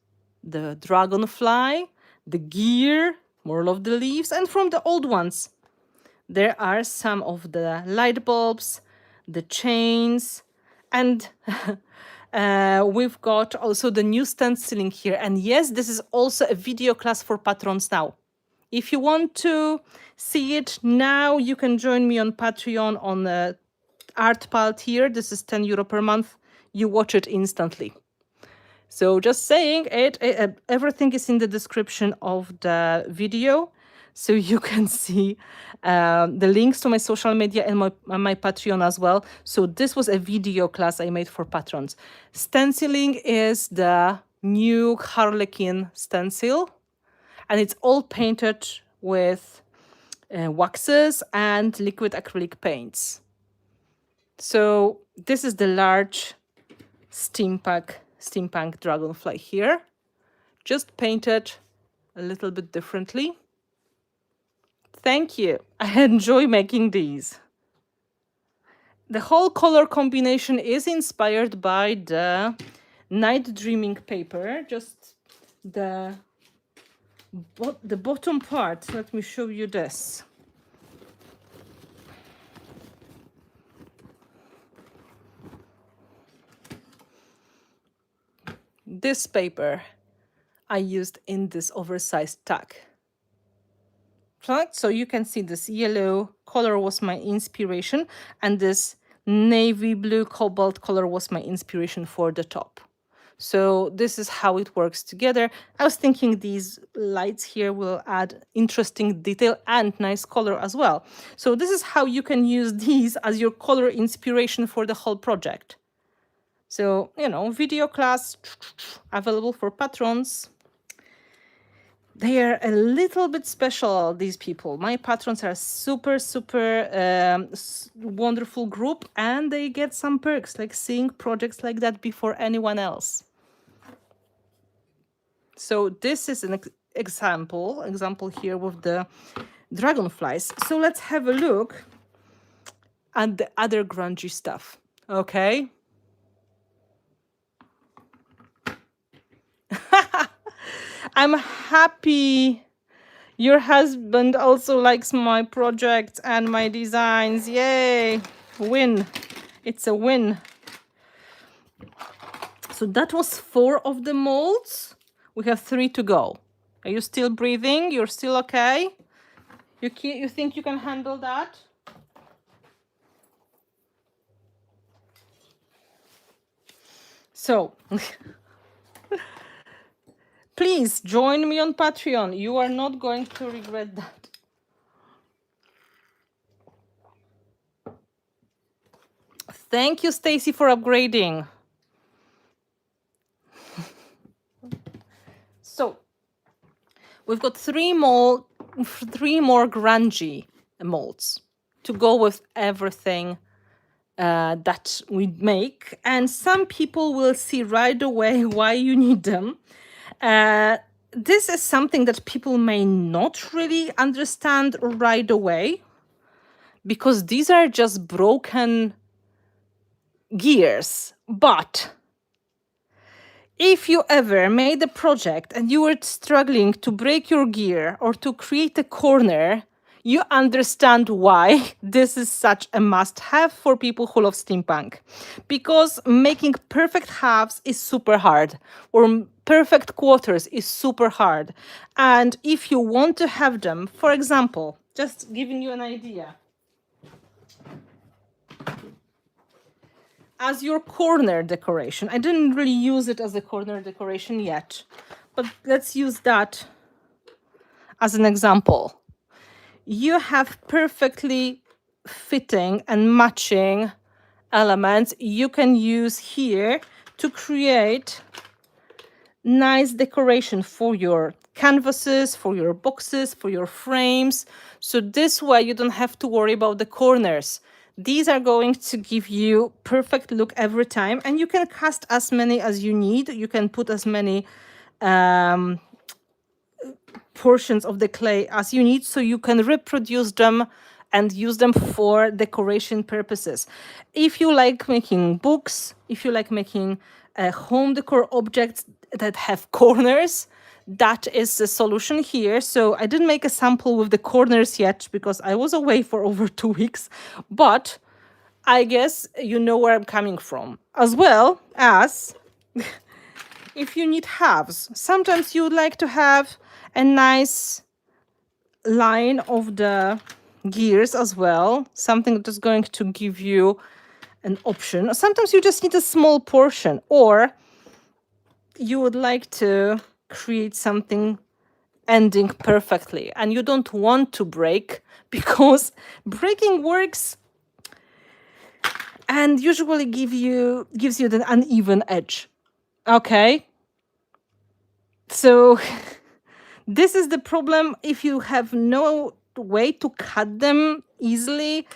the dragonfly, the gear, more of the leaves, and from the old ones, there are some of the light bulbs, the chains, and we've got also the new stenciling here. And yes, this is also a video class for patrons now. If you want to see it now, you can join me on Patreon on the ArtPal tier. This is €10 per month. You watch it instantly. So just saying it, everything is in the description of the video. So you can see the links to my social media and my Patreon as well. So this was a video class I made for patrons. Stenciling is the new Harlequin stencil. And it's all painted with waxes and liquid acrylic paints. So this is the large steampunk dragonfly here. Just painted a little bit differently. Thank you. I enjoy making these. The whole color combination is inspired by the night dreaming paper. Just the bottom part. Let me show you this. This paper I used in this oversized tag. Right? So you can see this yellow color was my inspiration, and this navy blue cobalt color was my inspiration for the top. So this is how it works together. I was thinking these lights here will add interesting detail and nice color as well. So this is how you can use these as your color inspiration for the whole project. So, you know, video class available for patrons. They are a little bit special, these people. My patrons are super, super wonderful group, and they get some perks, like seeing projects like that before anyone else. So this is an example here with the dragonflies. So let's have a look at the other grungy stuff, okay? I'm happy your husband also likes my projects and my designs. Yay! Win. It's a win. So that was 4 of the molds. We have 3 to go. Are you still breathing? You're still okay? You think you can handle that? So, please join me on Patreon. You are not going to regret that. Thank you, Stacy, for upgrading. So, we've got 3 more grungy molds to go with everything that we make. And some people will see right away why you need them. This is something that people may not really understand right away, because these are just broken gears. But if you ever made a project and you were struggling to break your gear or to create a corner, you understand why this is such a must-have for people who love steampunk. Because making perfect halves is super hard, or perfect quarters is super hard. And if you want to have them, for example, just giving you an idea, as your corner decoration. I didn't really use it as a corner decoration yet, but let's use that as an example. You have perfectly fitting and matching elements you can use here to create nice decoration for your canvases, for your boxes, for your frames. So this way you don't have to worry about the corners. These are going to give you perfect look every time, and you can cast as many as you need. You can put as many portions of the clay as you need, so you can reproduce them and use them for decoration purposes. If you like making books, if you like making home decor objects that have corners, that is the solution here. So I didn't make a sample with the corners yet because I was away for over 2 weeks, but I guess you know where I'm coming from. As well as if you need halves, sometimes you would like to have a nice line of the gears as well, something that is going to give you an option. Sometimes you just need a small portion, or you would like to create something ending perfectly and you don't want to break, because breaking works and usually gives you the uneven edge. Okay, so this is the problem. If you have no way to cut them easily,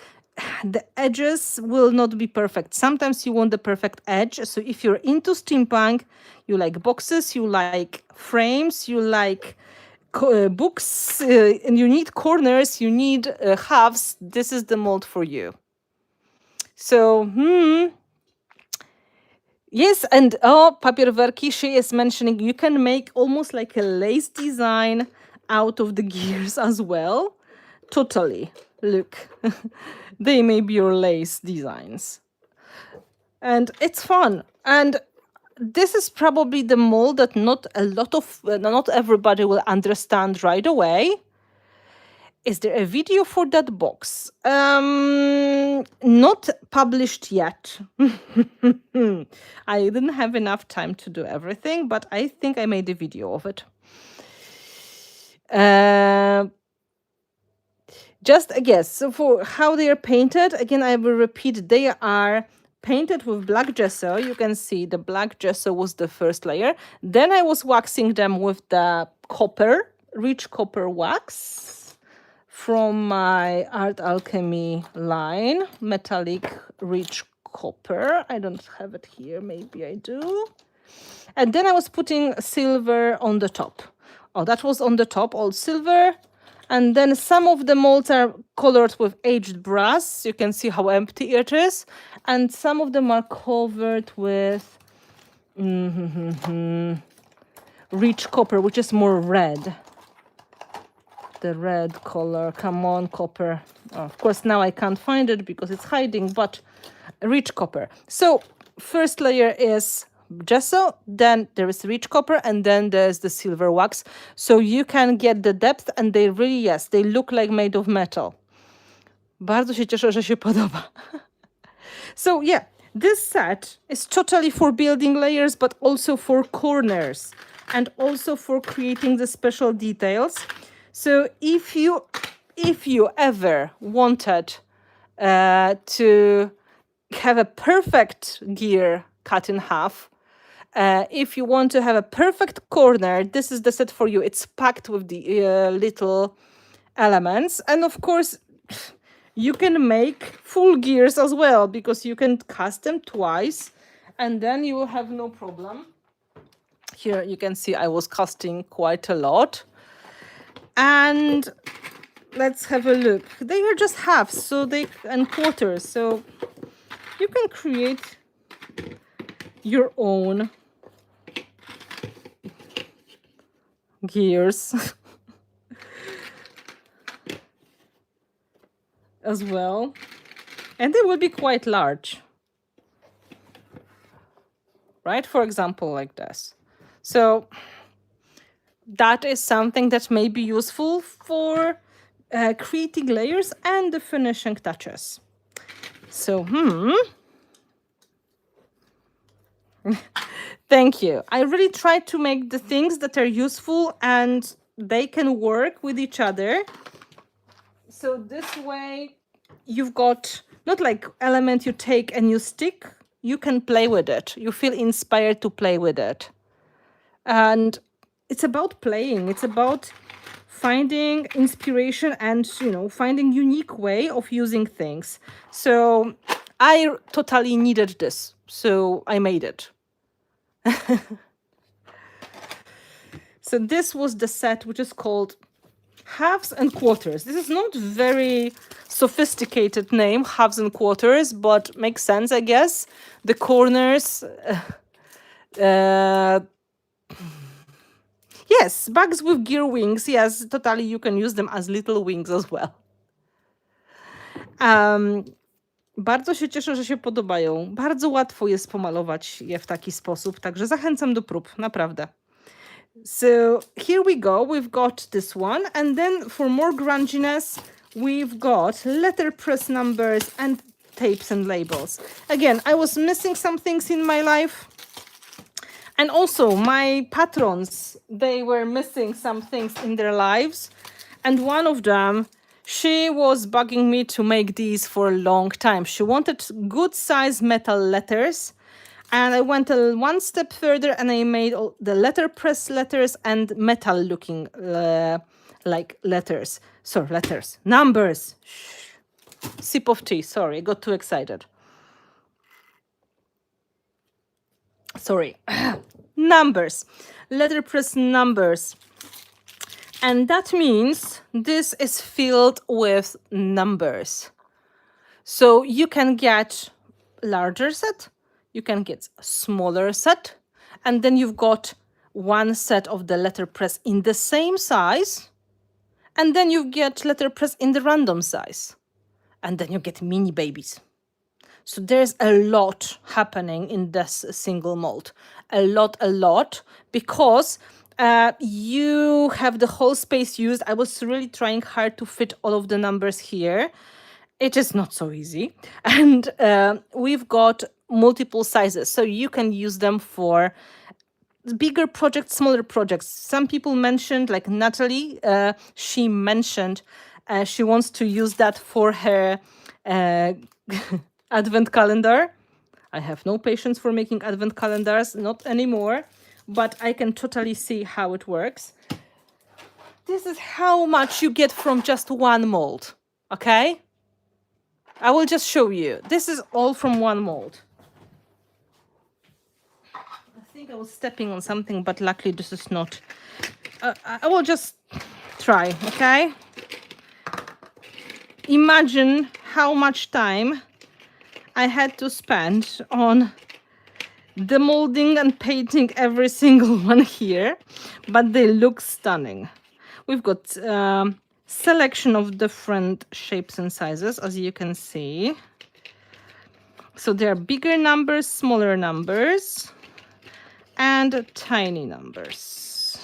the edges will not be perfect. Sometimes you want the perfect edge. So if you're into steampunk, you like boxes, you like frames, you like books, and you need corners, you need halves, this is the mold for you. So, yes, and Papierwerki, she is mentioning you can make almost like a lace design out of the gears as well. Totally. Look, they may be your lace designs. And it's fun. And this is probably the mold that not everybody will understand right away. Is there a video for that box? Not published yet. I didn't have enough time to do everything, but I think I made a video of it. Just a guess. So for how they are painted, again, I will repeat, they are painted with black gesso. You can see the black gesso was the first layer. Then I was waxing them with the copper rich copper wax from my Art Alchemy line, metallic rich copper. I don't have it here, maybe I do. And then I was putting silver on the top. Oh, that was on the top, all silver. And then some of the molds are colored with aged brass. You can see how empty it is. And some of them are covered with rich copper, which is more red. The red color, come on, copper. Oh, of course, now I can't find it because it's hiding, but rich copper. So first layer is gesso, then there is rich copper, and then there's the silver wax. So you can get the depth, and they really, yes, they look like made of metal. Bardzo się cieszę, że się podoba. So yeah, this set is totally for building layers, but also for corners and also for creating the special details. So if you ever wanted to have a perfect gear cut in half, if you want to have a perfect corner, this is the set for you. It's packed with the little elements. And of course, you can make full gears as well, because you can cast them twice and then you will have no problem. Here you can see I was casting quite a lot. And let's have a look. They are just halves, and quarters, so you can create your own gears as well, and they will be quite large, right? For example, like this. So that is something that may be useful for creating layers and the finishing touches. So, thank you. I really try to make the things that are useful and they can work with each other. So this way you've got not like element you take and you stick, you can play with it. You feel inspired to play with it. And it's about playing. It's about finding inspiration and, finding unique way of using things. So I totally needed this. So I made it. So this was the set, which is called Halves and Quarters. This is not very sophisticated name, halves and quarters, but makes sense, I guess. The corners, yes, bugs with gear wings. Yes, totally, you can use them as little wings as well. Bardzo się cieszę, że się podobają. Bardzo łatwo jest pomalować je w taki sposób, także zachęcam do prób, naprawdę. So here we go, we've got this one, and then for more grunginess, we've got letterpress numbers and tapes and labels. Again, I was missing some things in my life. And also my patrons, they were missing some things in their lives. And one of them, she was bugging me to make these for a long time. She wanted good size metal letters. And I went one step further and I made all the letterpress letters and metal looking like letters. Sorry, letters. Numbers. Shh. Sip of tea. Sorry, I got too excited. Sorry. Numbers. Letterpress numbers. And that means this is filled with numbers. So you can get larger set. You can get a smaller set, and then you've got one set of the letterpress in the same size, and then you get letterpress in the random size, and then you get mini babies. So there's a lot happening in this single mold. A lot, because you have the whole space used. I was really trying hard to fit all of the numbers here. It is not so easy. And we've got multiple sizes, so you can use them for bigger projects, smaller projects. Some people mentioned, like Natalie, she mentioned she wants to use that for her advent calendar. I have no patience for making advent calendars, not anymore, but I can totally see how it works. this is how much you get from just one mold, okay? I will just show you. This is all from one mold. I think I was stepping on something, but luckily this is not. I will just try, okay? Imagine how much time I had to spend on demolding and painting every single one here, but they look stunning. We've got selection of different shapes and sizes, as you can see. So there are bigger numbers, smaller numbers, and tiny numbers.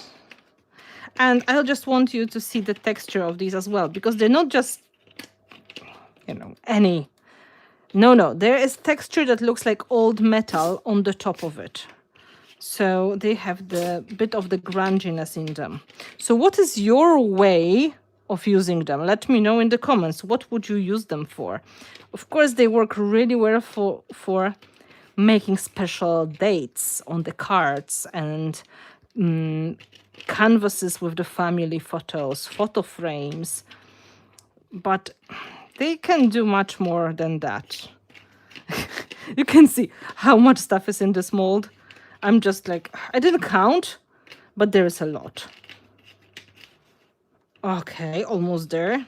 And I just want you to see the texture of these as well, because they're not just, you know, any. No, there is texture that looks like old metal on the top of it. So they have the bit of the grunginess in them. So what is your way of using them? Let me know in the comments. What would you use them for? Of course, they work really well for making special dates on the cards and canvases with the family photos, photo frames. But they can do much more than that. You can see how much stuff is in this mold. I'm just like, I didn't count, but there is a lot. Okay, almost there.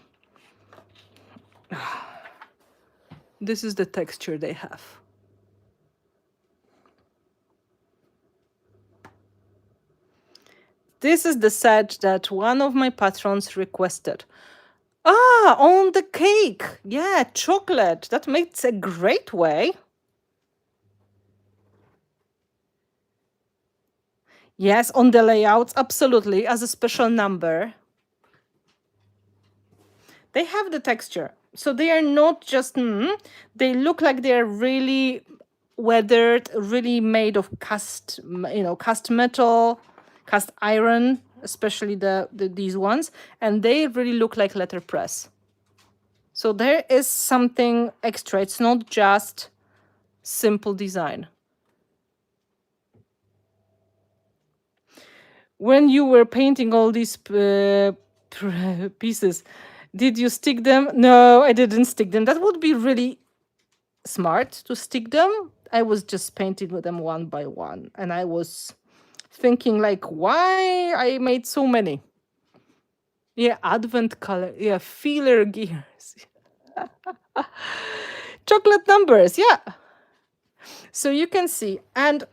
This is the texture they have. This is the set that one of my patrons requested. Ah, on the cake. Yeah, chocolate. That makes a great way. Yes, on the layouts, absolutely, as a special number. They have the texture. So they are not just, they look like they're really weathered, really made of cast metal, cast iron, especially these ones. And they really look like letterpress. So there is something extra. It's not just simple design. When you were painting all these pieces, did you stick them? No, I didn't stick them. That would be really smart to stick them. I was just painting them one by one. And I was thinking like, why I made so many? Yeah, advent color. Yeah, feeler gears. Chocolate numbers. Yeah. So you can see. And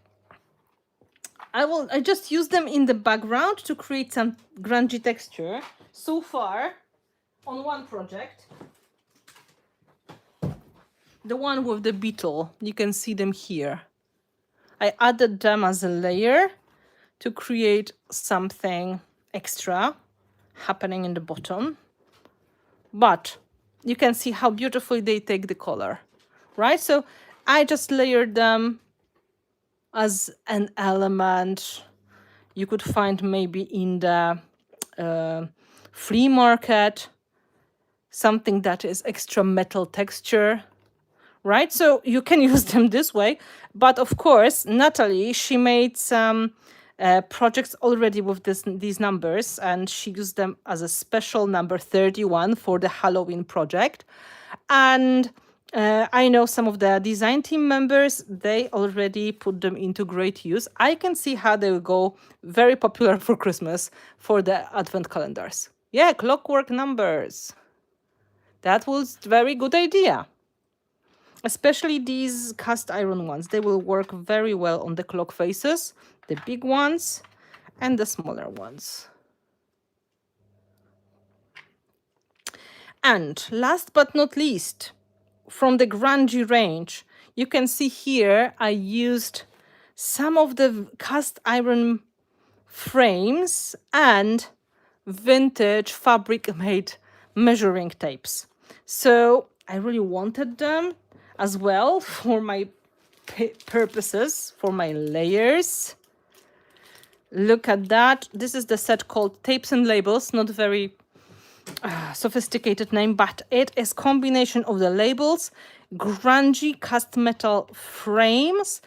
I just use them in the background to create some grungy texture. So far, on one project, the one with the beetle, you can see them here. I added them as a layer to create something extra happening in the bottom. But you can see how beautifully they take the color, right? So I just layered them as an element you could find maybe in the flea market, something that is extra metal texture, right? So you can use them this way. But of course, Natalie, she made some projects already with these numbers, and she used them as a special number 31 for the Halloween project. And I know some of the design team members, they already put them into great use. I can see how they will go very popular for Christmas for the advent calendars. Yeah, clockwork numbers. That was a very good idea. Especially these cast iron ones. They will work very well on the clock faces, the big ones and the smaller ones. And last but not least, from the grungy range, you can see here I used some of the cast iron frames and vintage fabric made measuring tapes. So I really wanted them as well for my purposes, for my layers. Look at that. This is the set called Tapes and Labels, not very sophisticated name, but it is combination of the labels, grungy cast metal frames,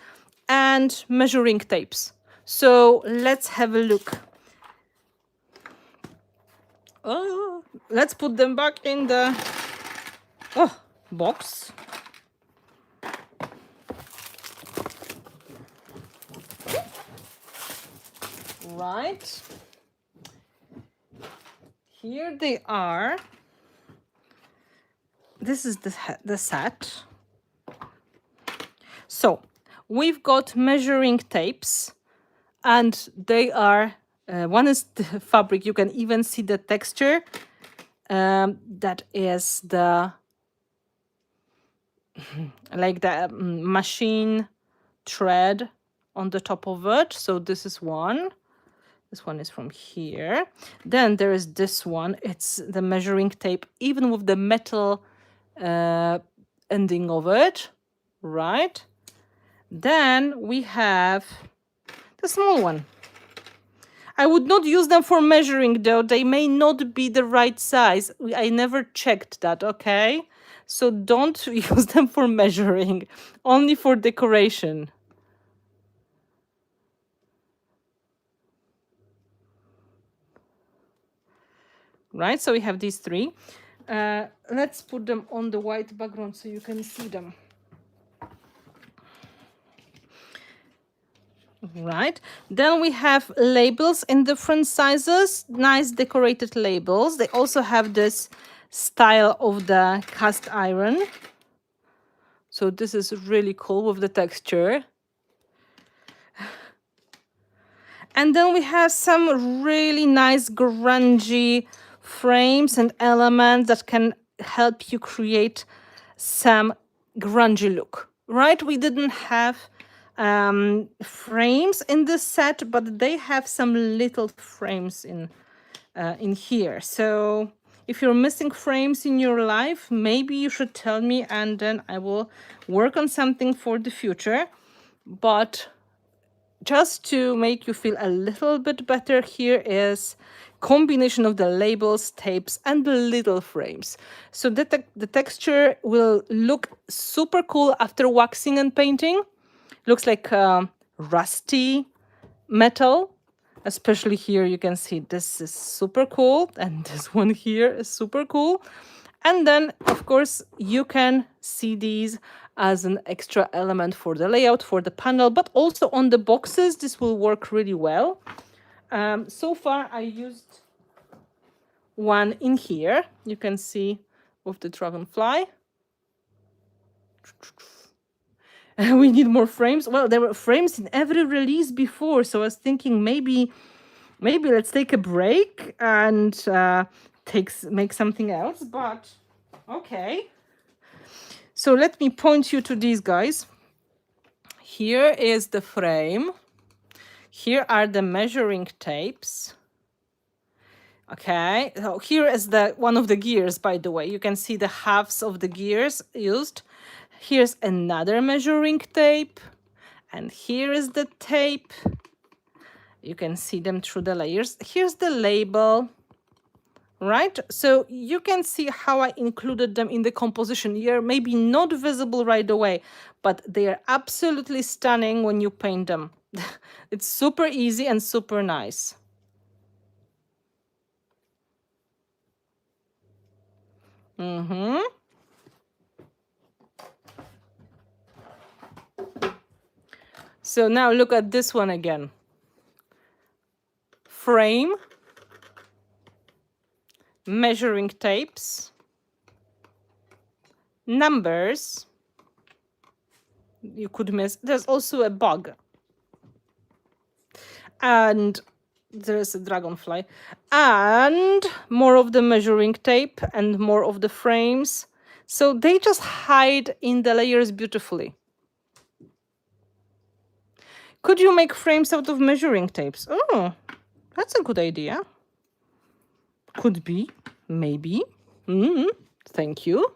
and measuring tapes. So let's have a look. Oh, let's put them back in the box. Right. Here they are. This is the set. So we've got measuring tapes, and they are, one is the fabric. You can even see the texture. That is the, like the machine thread on the top of it. So this is one. This one is from here. Then there is this one. It's the measuring tape, even with the metal ending of it, right? Then we have the small one. I would not use them for measuring, though. They may not be the right size. I never checked that, okay? So don't use them for measuring, only for decoration. Right, so we have these three. Let's put them on the white background so you can see them. Right, then we have labels in different sizes, nice decorated labels. They also have this style of the cast iron. So this is really cool with the texture. And then we have some really nice grungy frames and elements that can help you create some grungy look, right? We didn't have frames in this set, but they have some little frames in here. So if you're missing frames in your life, maybe you should tell me, and then I will work on something for the future. But just to make you feel a little bit better, here is combination of the labels, tapes, and the little frames. So the texture will look super cool after waxing and painting. Looks like rusty metal. Especially here, you can see this is super cool, and this one here is super cool. And then, of course, you can see these as an extra element for the layout, for the panel, but also on the boxes. This will work really well. So far, I used one in here. You can see with the dragonfly. We need more frames. Well, there were frames in every release before, so I was thinking maybe let's take a break and make something else, but okay. So let me point you to these guys. Here is the frame. Here are the measuring tapes. Okay, so here is the one of the gears, by the way. You can see the halves of the gears used. Here's another measuring tape. And here is the tape. You can see them through the layers. Here's the label, right? So you can see how I included them in the composition here. Maybe not visible right away, but they are absolutely stunning when you paint them. It's super easy and super nice. So now look at this one again. Frame, measuring tapes, numbers. You could miss. There's also a bug. And there's a dragonfly. And more of the measuring tape and more of the frames. So they just hide in the layers beautifully. Could you make frames out of measuring tapes? Oh, that's a good idea. Could be, maybe. Thank you.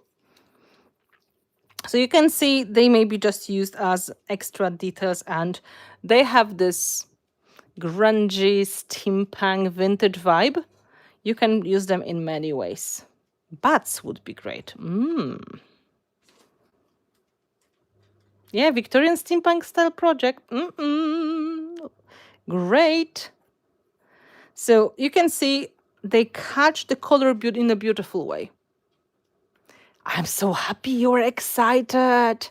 So you can see they may be just used as extra details, and they have this grungy, steampunk, vintage vibe. You can use them in many ways. Bats would be great. Yeah, Victorian steampunk style project. Great. So you can see they catch the color in a beautiful way. I'm so happy you're excited.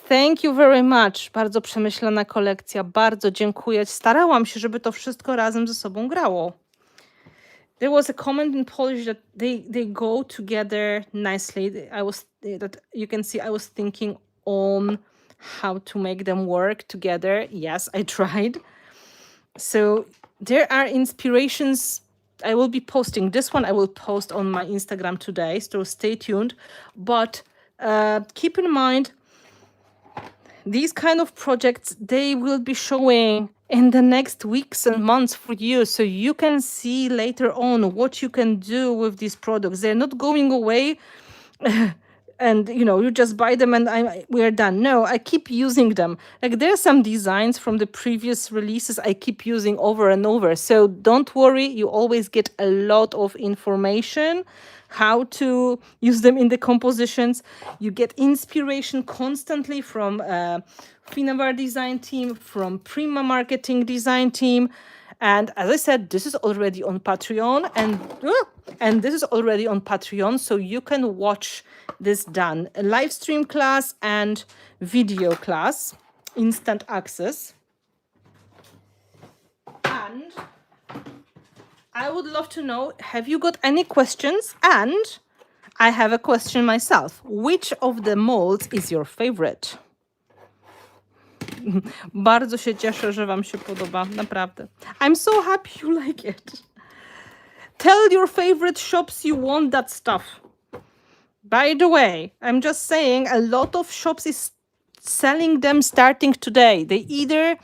Thank you very much. Bardzo przemyślana kolekcja. Bardzo dziękuję. Starałam się, żeby to wszystko razem ze sobą grało. There was a comment in Polish that they go together nicely. That you can see I was thinking on how to make them work together. Yes, I tried. So there are inspirations. I will be posting this one. I will post on my Instagram today, so stay tuned. But keep in mind, these kind of projects, they will be showing in the next weeks and months for you, so you can see later on what you can do with these products. They're not going away and you just buy them and we're done. No, I keep using them. Like, there are some designs from the previous releases I keep using over and over, so don't worry, you always get a lot of information how to use them in the compositions. You get inspiration constantly from Finnabair design team, from Prima marketing design team. And as I said, this is already on Patreon, and this is already on Patreon, so you can watch this done. A live stream class and video class, instant access. And I would love to know, have you got any questions? And I have a question myself. Which of the molds is your favorite? Bardzo się cieszę, że wam się podoba, naprawdę. I'm so happy you like it. Tell your favorite shops you want that stuff. By the way, I'm just saying, a lot of shops is selling them starting today. They either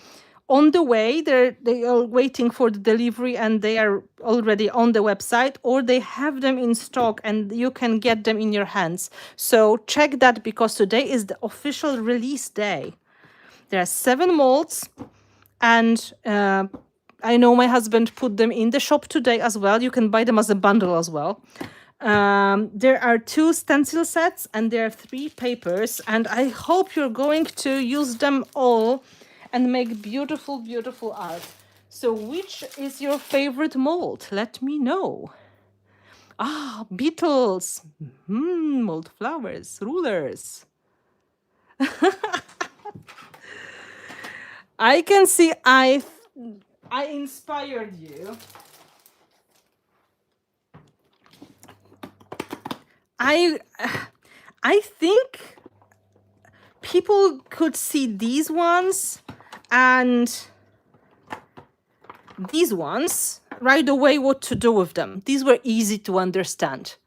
on the way, they are waiting for the delivery and they are already on the website, or they have them in stock and you can get them in your hands. So check that, because today is the official release day. There are 7 molds, and I know my husband put them in the shop today as well. You can buy them as a bundle as well. There are 2 stencil sets and there are 3 papers, and I hope you're going to use them all and make beautiful, beautiful art. So which is your favorite mold? Let me know. Ah, beetles, mold flowers, rulers. I can see I inspired you. I think people could see these ones and these ones right away what to do with them. These were easy to understand.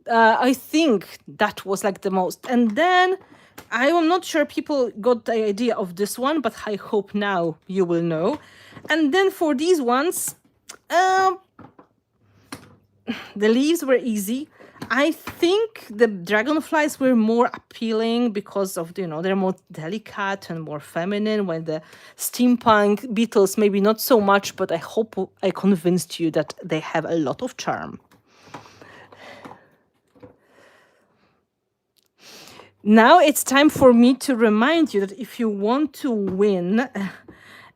I think that was like the most. And then I am not sure people got the idea of this one, but I hope now you will know. And then for these ones, the leaves were easy. I think the dragonflies were more appealing because of, they're more delicate and more feminine, when the steampunk beetles, maybe not so much, but I hope I convinced you that they have a lot of charm. Now it's time for me to remind you that if you want to win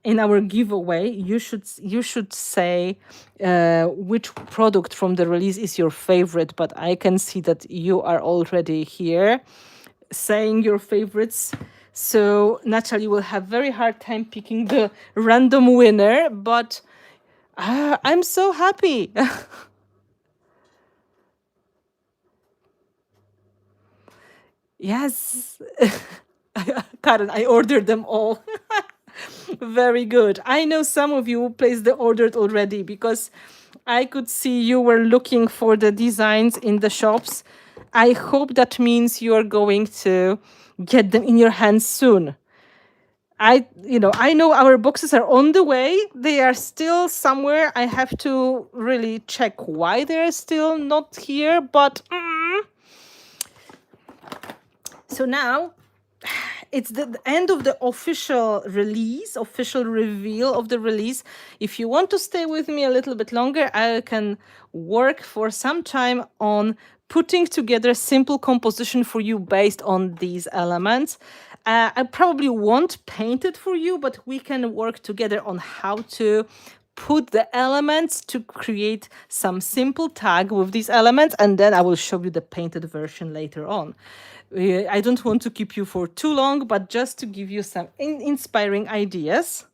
in our giveaway, you should say which product from the release is your favorite. But I can see that you are already here saying your favorites. So Natalie will have very hard time picking the random winner, but I'm so happy. Yes. Karen, I ordered them all. Very good. I know some of you placed the order already, because I could see you were looking for the designs in the shops. I hope that means you are going to get them in your hands soon. I know our boxes are on the way. They are still somewhere. I have to really check why they're still not here, but so now it's the end of the official reveal of the release. If you want to stay with me a little bit longer, I can work for some time on putting together a simple composition for you based on these elements. I probably won't paint it for you, but we can work together on how to put the elements to create some simple tag with these elements, and then I will show you the painted version later on. I don't want to keep you for too long, but just to give you some inspiring ideas.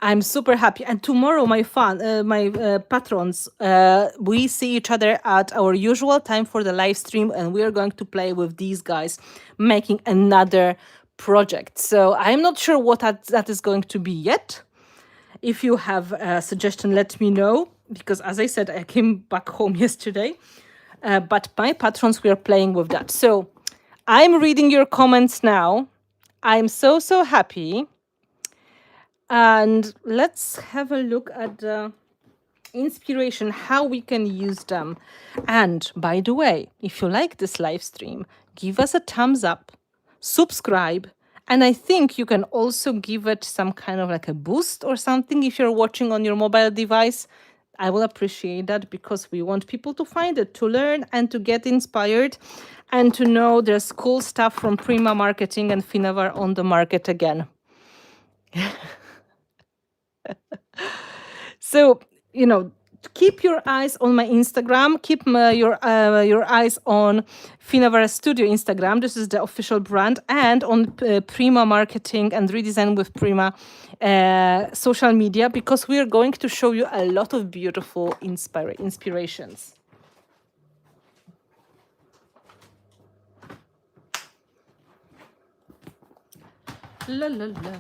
I'm super happy. And tomorrow, my patrons, we see each other at our usual time for the live stream, and we are going to play with these guys, making another project. So I'm not sure what that is going to be yet. If you have a suggestion, let me know, because as I said, I came back home yesterday. But my patrons, we are playing with that. So I'm reading your comments now. I'm so happy. And let's have a look at the inspiration, how we can use them. And by the way, if you like this live stream, give us a thumbs up, subscribe, and I think you can also give it some kind of like a boost or something if you're watching on your mobile device. I will appreciate that, because we want people to find it, to learn and to get inspired, and to know there's cool stuff from Prima Marketing and Finnabair on the market again. So, keep your eyes on my Instagram. Keep your eyes on Finnabair Studio Instagram. This is the official brand. And on Prima Marketing and Redesign with Prima social media, because we are going to show you a lot of beautiful inspirations. La, la, la.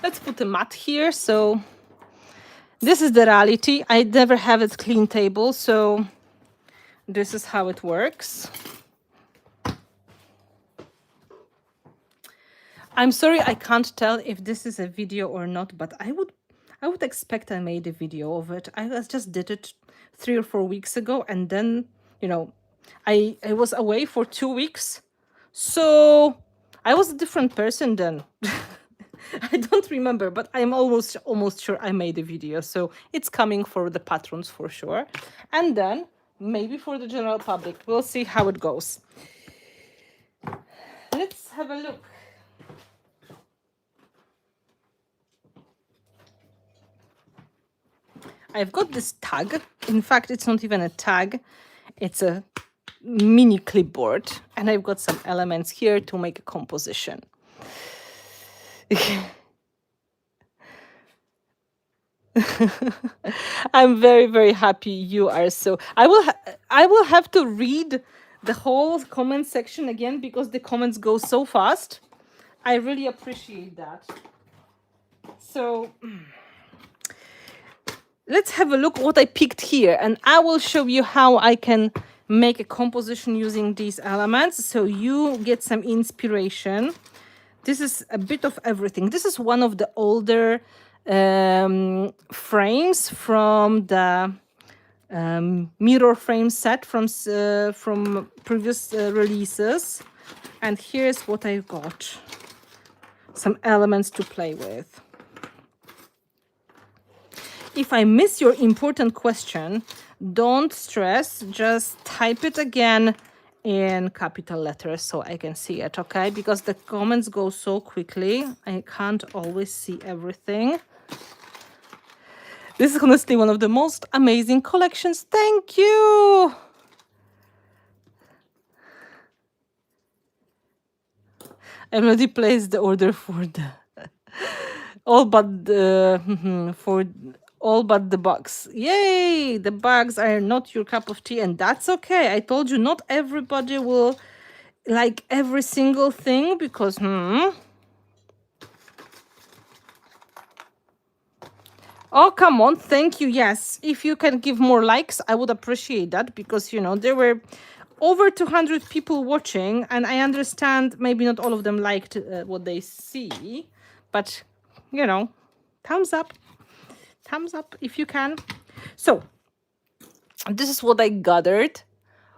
Let's put a mat here. So this is the reality. I never have a clean table, so this is how it works. I'm sorry, I can't tell if this is a video or not, but I would expect I made a video of it. I just did it 3 or 4 weeks ago, and then, I was away for 2 weeks. So I was a different person then. I don't remember, but I'm almost sure I made a video. So it's coming for the patrons for sure. And then maybe for the general public. We'll see how it goes. Let's have a look. I've got this tag. In fact, it's not even a tag. It's a mini clipboard. And I've got some elements here to make a composition. I'm very happy you are. So I will have to read the whole comment section again, because the comments go so fast. I really appreciate that. So let's have a look what I picked here, and I will show you how I can make a composition using these elements, so you get some inspiration. This is a bit of everything. This is one of the older frames from the mirror frame set from previous releases. And here's what I've got. Some elements to play with. If I miss your important question, don't stress. Just type it again in capital letters so I can see it, okay? Because the comments go so quickly, I can't always see everything. This is honestly one of the most amazing collections. Thank you! I've already placed the order for the all but the bugs. Yay! The bugs are not your cup of tea, and that's okay. I told you not everybody will like every single thing, because Oh, come on. Thank you. Yes. If you can give more likes, I would appreciate that, because, there were over 200 people watching, and I understand maybe not all of them liked what they see, but, thumbs up. Thumbs up if you can. So this is what I gathered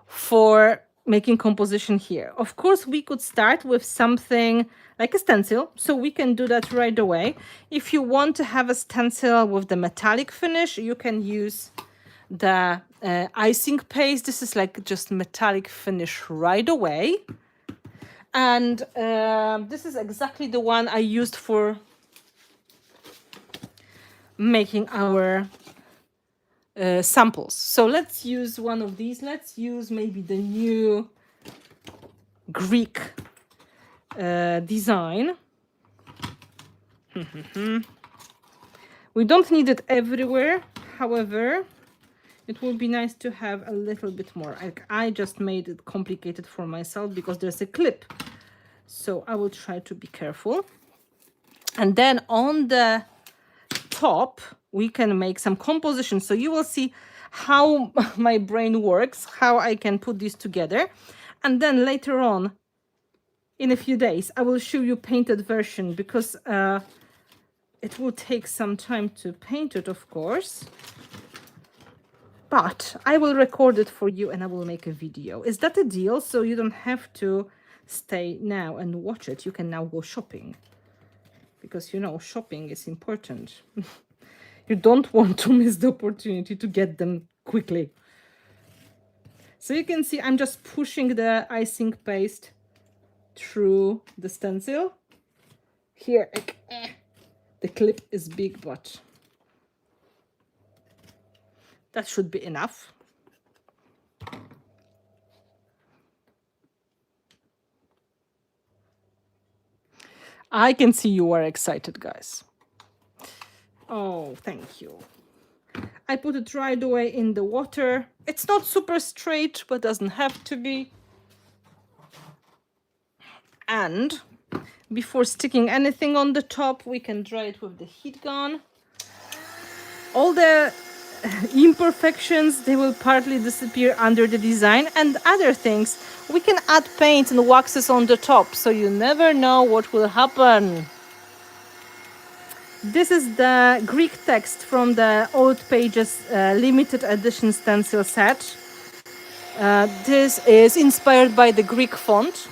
for making composition here. Of course, we could start with something like a stencil, so we can do that right away. If you want to have a stencil with the metallic finish, you can use the icing paste. This is like just metallic finish right away. And this is exactly the one I used for making our samples. So let's use one of these. Let's use maybe the new Greek design. We don't need it everywhere. However, it would be nice to have a little bit more. I just made it complicated for myself because there's a clip. So I will try to be careful. And then on the top, we can make some composition. So you will see how my brain works, how I can put this together. And then later on, in a few days, I will show you painted version because it will take some time to paint it, of course. But I will record it for you and I will make a video. Is that a deal? So you don't have to stay now and watch it. You can now go shopping. Because, you know, shopping is important. You don't want to miss the opportunity to get them quickly. So you can see I'm just pushing the icing paste through the stencil. Here, the clip is big, but that should be enough. I can see you are excited, guys. Oh, thank you. I put it right away in the water. It's not super straight, but doesn't have to be. And before sticking anything on the top, we can dry it with the heat gun. All the imperfections, they will partly disappear under the design, and other things, we can add paint and waxes on the top, so you never know what will happen. This is the Greek text from the Old Pages limited edition stencil set. This is inspired by the Greek font.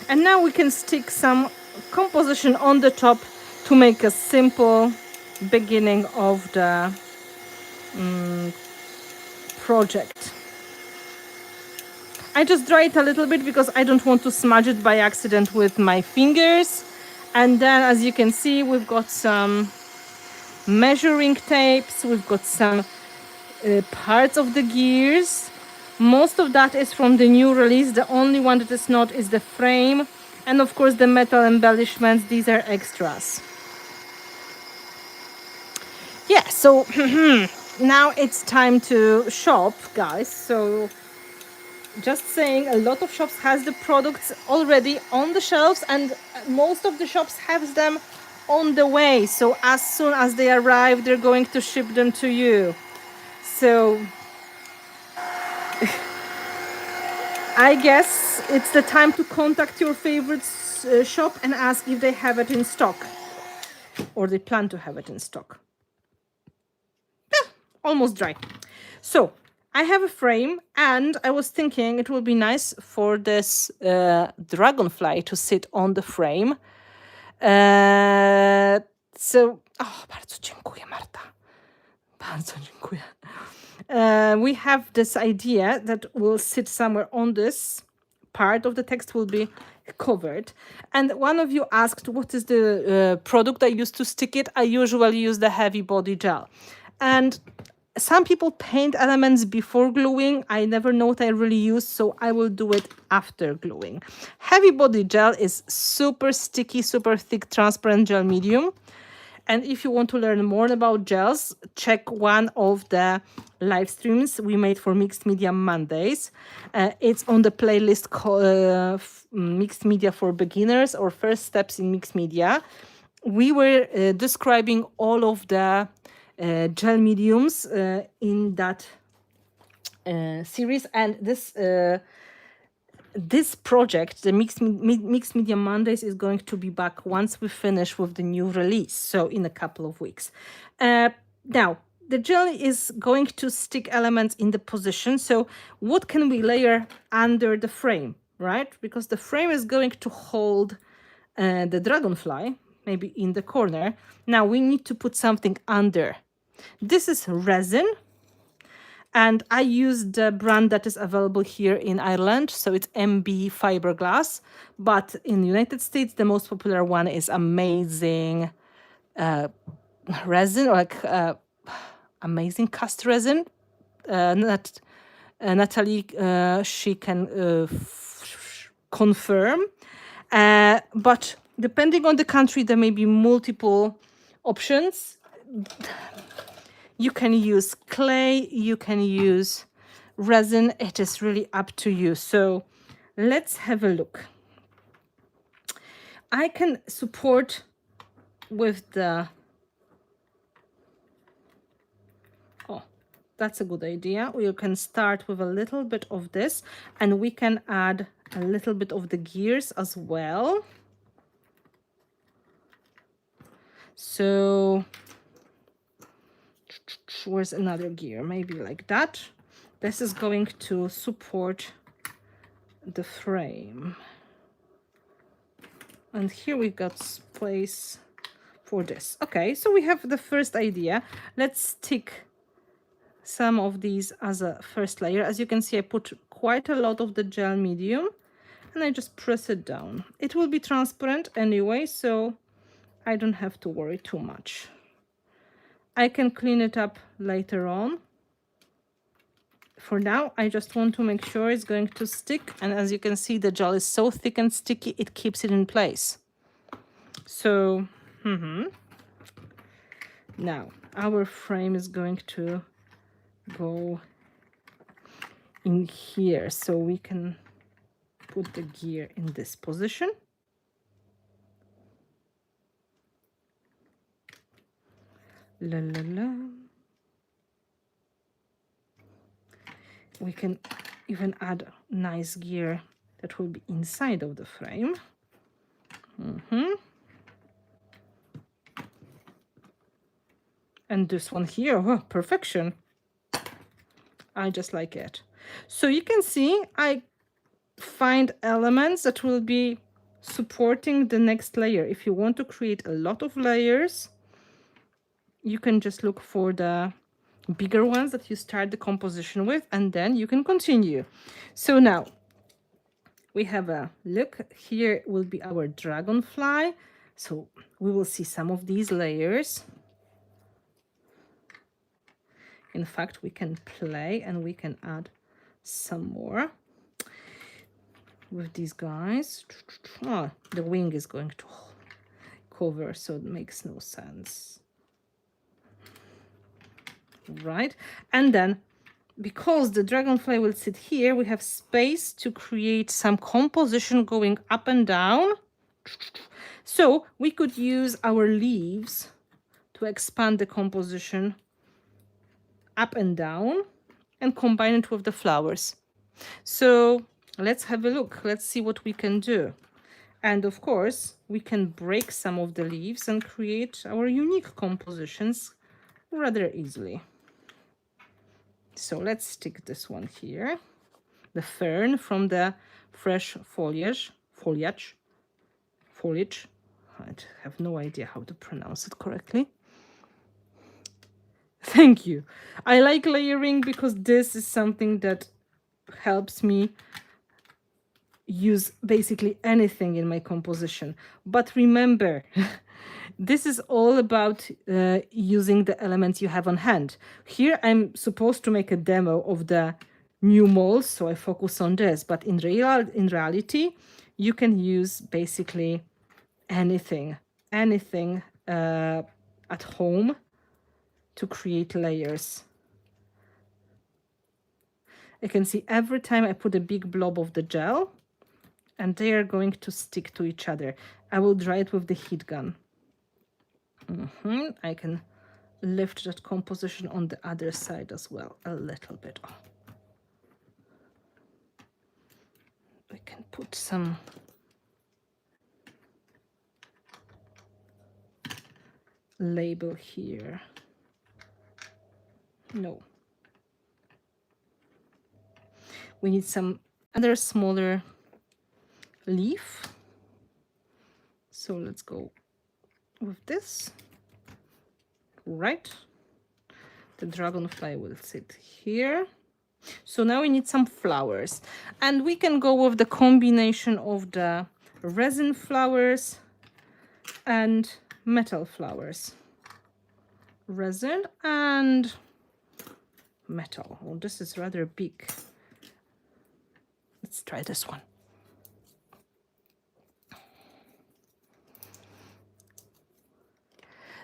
And now we can stick some composition on the top to make a simple beginning of the project. I just dry it a little bit because I don't want to smudge it by accident with my fingers. And then, as you can see, we've got some measuring tapes, we've got some parts of the gears. Most of that is from the new release. The only one that is not is the frame. And of course the metal embellishments, these are extras. Yeah, so now it's time to shop, guys. So just saying, a lot of shops has the products already on the shelves, and most of the shops have them on the way. So as soon as they arrive, they're going to ship them to you. So I guess it's the time to contact your favorite shop and ask if they have it in stock, or they plan to have it in stock. Almost dry. So I have a frame, and I was thinking it would be nice for this dragonfly to sit on the frame. Bardzo dziękuję, Marta. Bardzo dziękuję. We have this idea that will sit somewhere on this part of the text, will be covered. And one of you asked, what is the product I use to stick it? I usually use the heavy body gel. And some people paint elements before gluing. I never know what I really use, so I will do it after gluing. Heavy body gel is super sticky, super thick, transparent gel medium. And if you want to learn more about gels, check one of the live streams we made for Mixed Media Mondays. It's on the playlist called Mixed Media for Beginners, or First Steps in Mixed Media. We were describing all of the gel mediums in that series, and this project, the Mixed Media Mondays, is going to be back once we finish with the new release, so in a couple of weeks. Now, the gel is going to stick elements in the position. So what can we layer under the frame, right? Because the frame is going to hold the dragonfly, maybe in the corner. Now we need to put something under. This is resin. And I use the brand that is available here in Ireland. So it's MB Fiberglass. But in the United States, the most popular one is Amazing resin, like Amazing cast resin. Natalie, she can confirm. But depending on the country, there may be multiple options. You can use clay, you can use resin. It is really up to you. So let's have a look. I can support with the, oh, that's a good idea. You can start with a little bit of this, and we can add a little bit of the gears as well. So where's another gear? Maybe like that. This is going to support the frame. And here we got space for this. Okay, so we have the first idea. Let's stick some of these as a first layer. As you can see, I put quite a lot of the gel medium and I just press it down. It will be transparent anyway, so I don't have to worry too much. I can clean it up later on. For now, I just want to make sure it's going to stick. And as you can see, the gel is so thick and sticky, it keeps it in place. So, now our frame is going to go in here. So we can put the gear in this position. La la la. We can even add nice gear that will be inside of the frame. And this one here, oh, perfection. I just like it. So you can see I find elements that will be supporting the next layer. If you want to create a lot of layers, you can just look for the bigger ones that you start the composition with, and then you can continue. So now we have a look. Here will be our dragonfly. So we will see some of these layers. In fact, we can play and we can add some more with these guys. Oh, the wing is going to cover, so it makes no sense. Right, and then because the dragonfly will sit here, we have space to create some composition going up and down. So we could use our leaves to expand the composition up and down and combine it with the flowers. So let's have a look. Let's see what we can do. And of course, we can break some of the leaves and create our unique compositions rather easily. So let's stick this one here. The fern from the fresh foliage. I have no idea how to pronounce it correctly. Thank you. I like layering because this is something that helps me use basically anything in my composition. But remember, this is all about using the elements you have on hand. Here I'm supposed to make a demo of the new molds, so I focus on this. But in reality, you can use basically anything at home to create layers. I can see every time I put a big blob of the gel, and they are going to stick to each other. I will dry it with the heat gun. I can lift that composition on the other side as well, a little bit. Oh. We can put some label here. No. We need some other smaller leaf. So let's go with this. Right. The dragonfly will sit here. So now we need some flowers. And we can go with the combination of the resin flowers and metal flowers. Resin and metal. Oh, this is rather big. Let's try this one.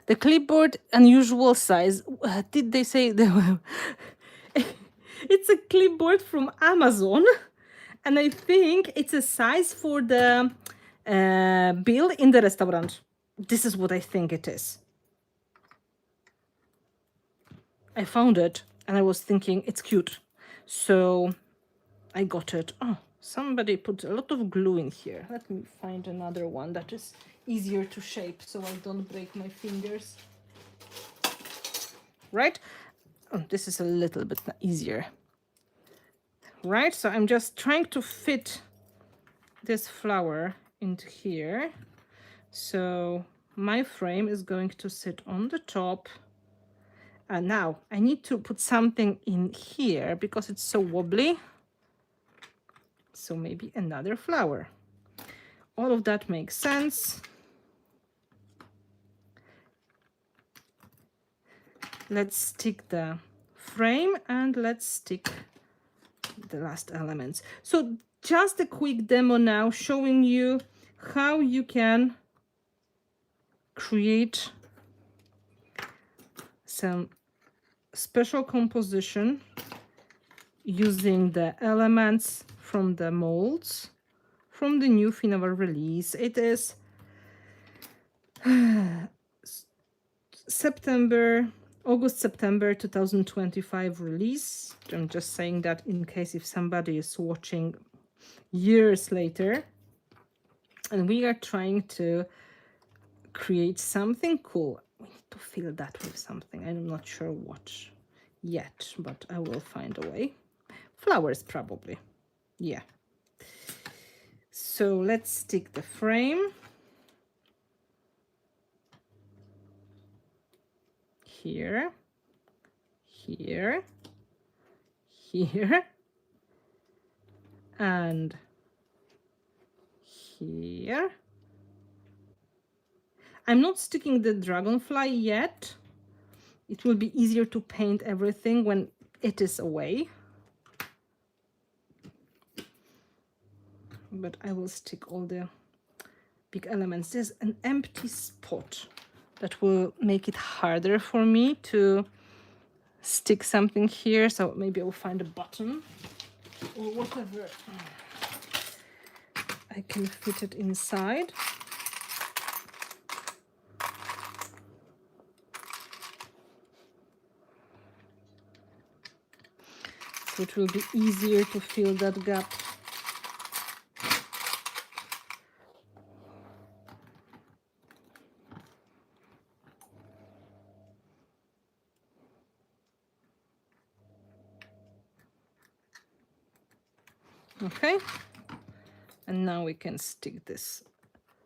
The clipboard, unusual size. Did they say it's a clipboard from Amazon, and I think it's a size for the bill in the restaurant. This is what I think it is. I found it and I was thinking it's cute, so I got it. Oh, somebody put a lot of glue in here. Let me find another one that is easier to shape so I don't break my fingers. Right? Oh, this is a little bit easier. Right? So I'm just trying to fit this flower into here. So my frame is going to sit on the top. And now I need to put something in here because it's so wobbly. So maybe another flower. All of that makes sense. Let's stick the frame and let's stick the last elements. So just a quick demo now showing you how you can create some special composition using the elements from the molds from the new Finnabair release. It is August-September 2025 release. I'm just saying that in case if somebody is watching years later. And we are trying to create something cool. We need to fill that with something. I'm not sure what yet, but I will find a way. Flowers probably. Yeah. So let's stick the frame here, here, here, and here. I'm not sticking the dragonfly yet. It will be easier to paint everything when it is away. But I will stick all the big elements. There's an empty spot that will make it harder for me to stick something here. So maybe I will find a button or whatever. I can fit it inside. So it will be easier to fill that gap. Okay, and now we can stick this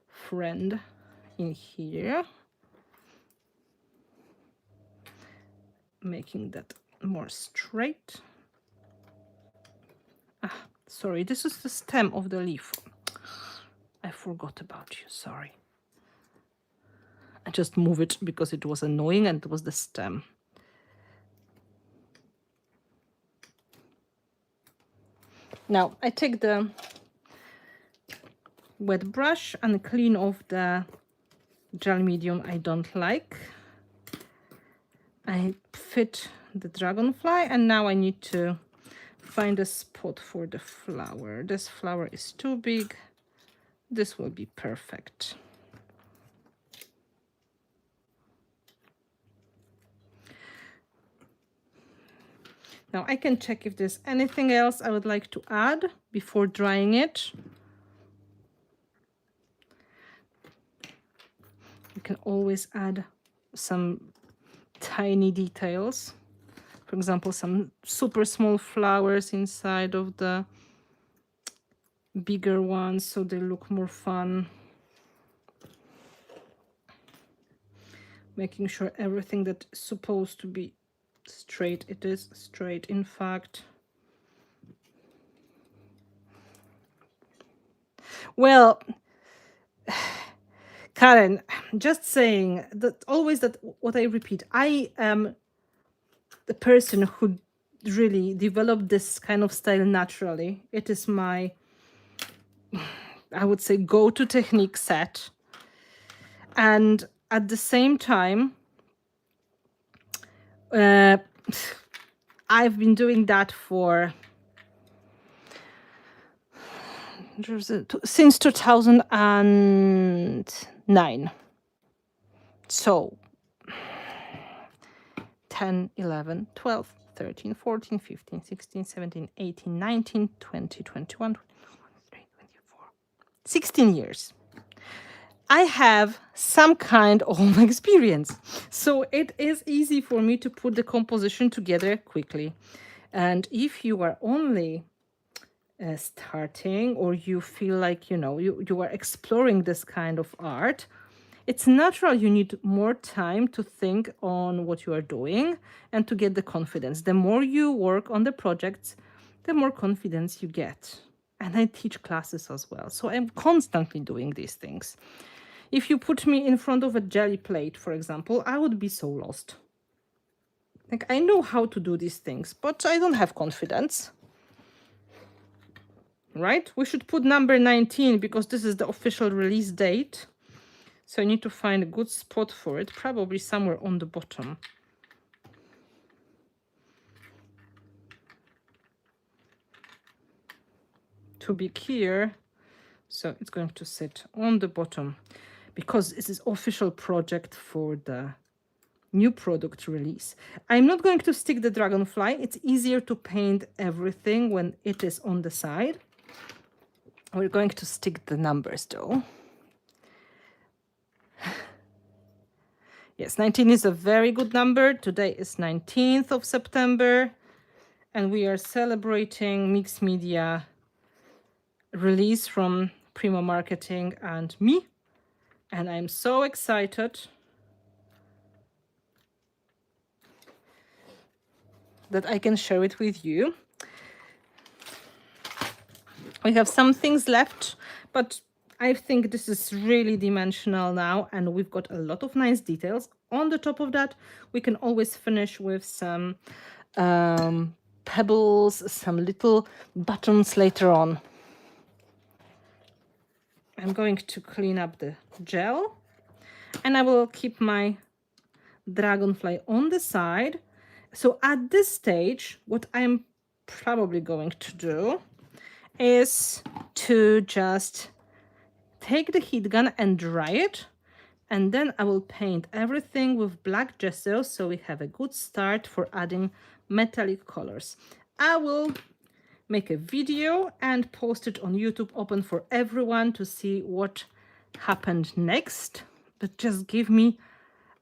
friend in here, making that more straight. Ah, sorry, this is the stem of the leaf. I forgot about you, sorry. I just moved it because it was annoying and it was the stem. Now I take the wet brush and clean off the gel medium I don't like. I fit the dragonfly and now I need to find a spot for the flower. This flower is too big. This will be perfect. Now I can check if there's anything else I would like to add before drying it. You can always add some tiny details For example, some super small flowers inside of the bigger ones, so they look more fun. Making sure everything that's supposed to be straight, it is straight, in fact. Well, Karen, just saying that always that what I repeat, I am the person who really developed this kind of style naturally. It is my, I would say, go-to technique set. And at the same time, I've been doing that for since 2009. So 10, 11, 12, 13, 14, 15, 16, 17, 18, 19, 20, 21, 23, 24, 16 years. I have some kind of experience. So it is easy for me to put the composition together quickly. And if you are only starting, or you feel like, you know, you are exploring this kind of art, it's natural you need more time to think on what you are doing and to get the confidence. The more you work on the projects, the more confidence you get. And I teach classes as well, so I'm constantly doing these things. If you put me in front of a jelly plate, for example, I would be so lost. Like, I know how to do these things, but I don't have confidence. Right? We should put number 19 because this is the official release date. So I need to find a good spot for it, probably somewhere on the bottom. To be clear, so it's going to sit on the bottom because this is official project for the new product release. I'm not going to stick the dragonfly. It's easier to paint everything when it is on the side. We're going to stick the numbers though. Yes, 19 is a very good number. Today is 19th of September, and we are celebrating mixed media release from Primo Marketing and me. And I'm so excited that I can share it with you. We have some things left, but I think this is really dimensional now, and we've got a lot of nice details. On the top of that, we can always finish with some pebbles, some little buttons later on. I'm going to clean up the gel, and I will keep my dragonfly on the side. So at this stage, what I'm probably going to do is to just take the heat gun and dry it, and then I will paint everything with black gesso so we have a good start for adding metallic colors. I will make a video and post it on YouTube, open for everyone to see what happened next, but just give me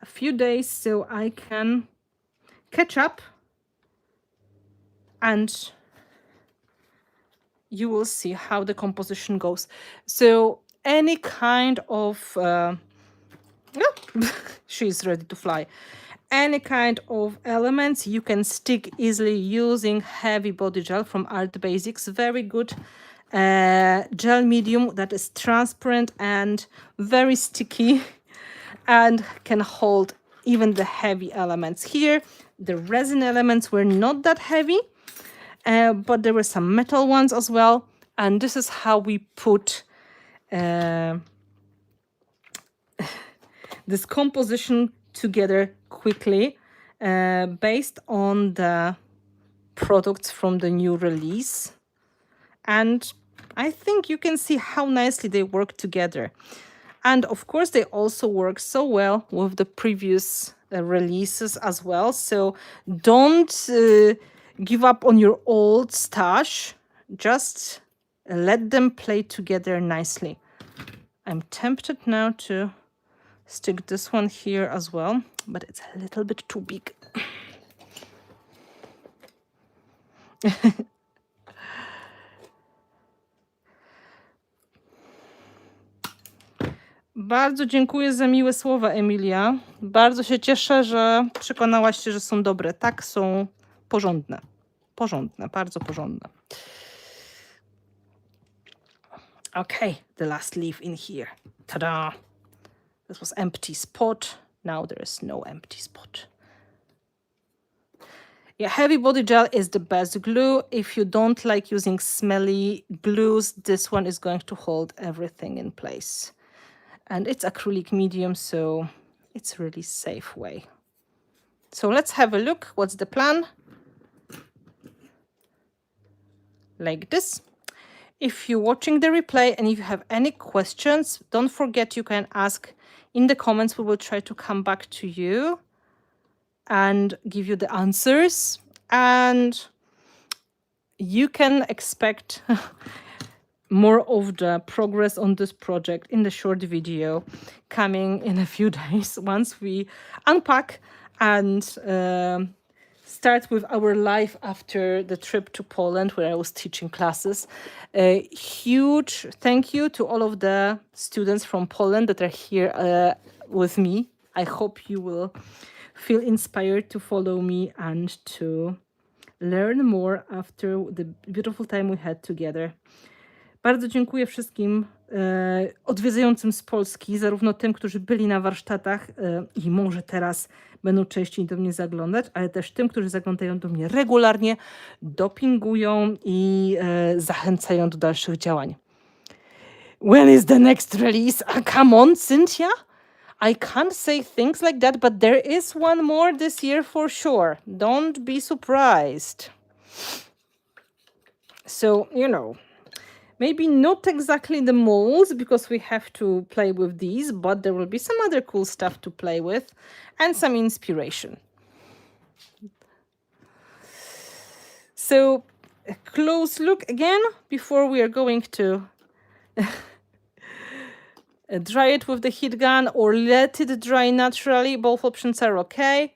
a few days so I can catch up, and you will see how the composition goes. So any kind of she's ready to fly. Any kind of elements you can stick easily using heavy body gel from Art Basics. Very good gel medium that is transparent and very sticky and can hold even the heavy elements. Here the resin elements were not that heavy, but there were some metal ones as well, and this is how we put this composition together quickly based on the products from the new release. And I think you can see how nicely they work together. And of course, they also work so well with the previous releases as well. So don't give up on your old stash. Just let them play together nicely. I'm tempted now to stick this one here as well, but it's a little bit too big. Bardzo dziękuję za miłe słowa, Emilia. Bardzo się cieszę, że przekonałaś się, że są dobre. Tak, są porządne. Porządne, bardzo porządne. Okay, the last leaf in here. Ta-da! This was empty spot. Now there is no empty spot. Yeah, heavy body gel is the best glue. If you don't like using smelly glues, this one is going to hold everything in place. And it's acrylic medium, so it's a really safe way. So let's have a look. What's the plan? Like this. If you're watching the replay and if you have any questions, don't forget you can ask in the comments. We will try to come back to you and give you the answers. And you can expect more of the progress on this project in the short video coming in a few days once we unpack and start with our life after the trip to Poland where I was teaching classes. A huge thank you to all of the students from Poland that are here with me. I hope you will feel inspired to follow me and to learn more after the beautiful time we had together. Bardzo dziękuję wszystkim odwiedzającym z Polski, zarówno tym, którzy byli na warsztatach i może teraz będą częściej do mnie zaglądać, ale też tym, którzy zaglądają do mnie regularnie, dopingują i zachęcają do dalszych działań. When is the next release? Come on, Cynthia! I can't say things like that, but there is one more this year for sure. Don't be surprised. So, you know, maybe not exactly the molds because we have to play with these, but there will be some other cool stuff to play with and some inspiration. So a close look again before we are going to dry it with the heat gun or let it dry naturally. Both options are okay.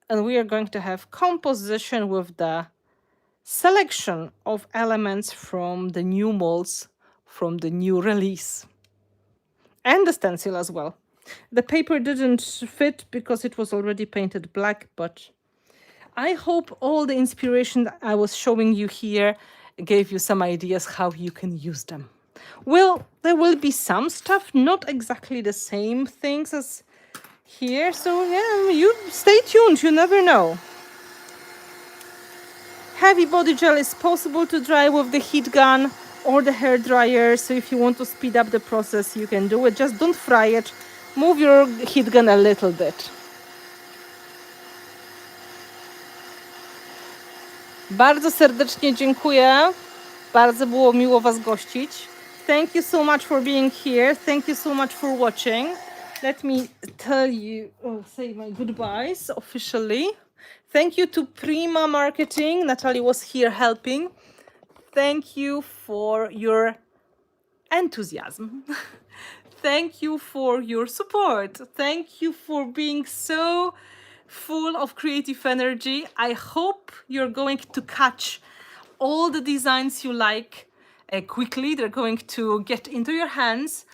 And we are going to have composition with the selection of elements from the new molds from the new release. And the stencil as well. The paper didn't fit because it was already painted black, but I hope all the inspiration that I was showing you here gave you some ideas how you can use them. Well, there will be some stuff, not exactly the same things as here. So yeah, you stay tuned, you never know. Heavy body gel is possible to dry with the heat gun or the hair dryer. So if you want to speed up the process, you can do it. Just don't fry it. Move your heat gun a little bit. Bardzo serdecznie dziękuję. Bardzo było miło Was gościć. Thank you so much for being here. Thank you so much for watching. Let me tell you, say my goodbyes officially. Thank you to Prima Marketing. Natalie was here helping. Thank you for your enthusiasm. Thank you for your support. Thank you for being so full of creative energy. I hope you're going to catch all the designs you like quickly. They're going to get into your hands.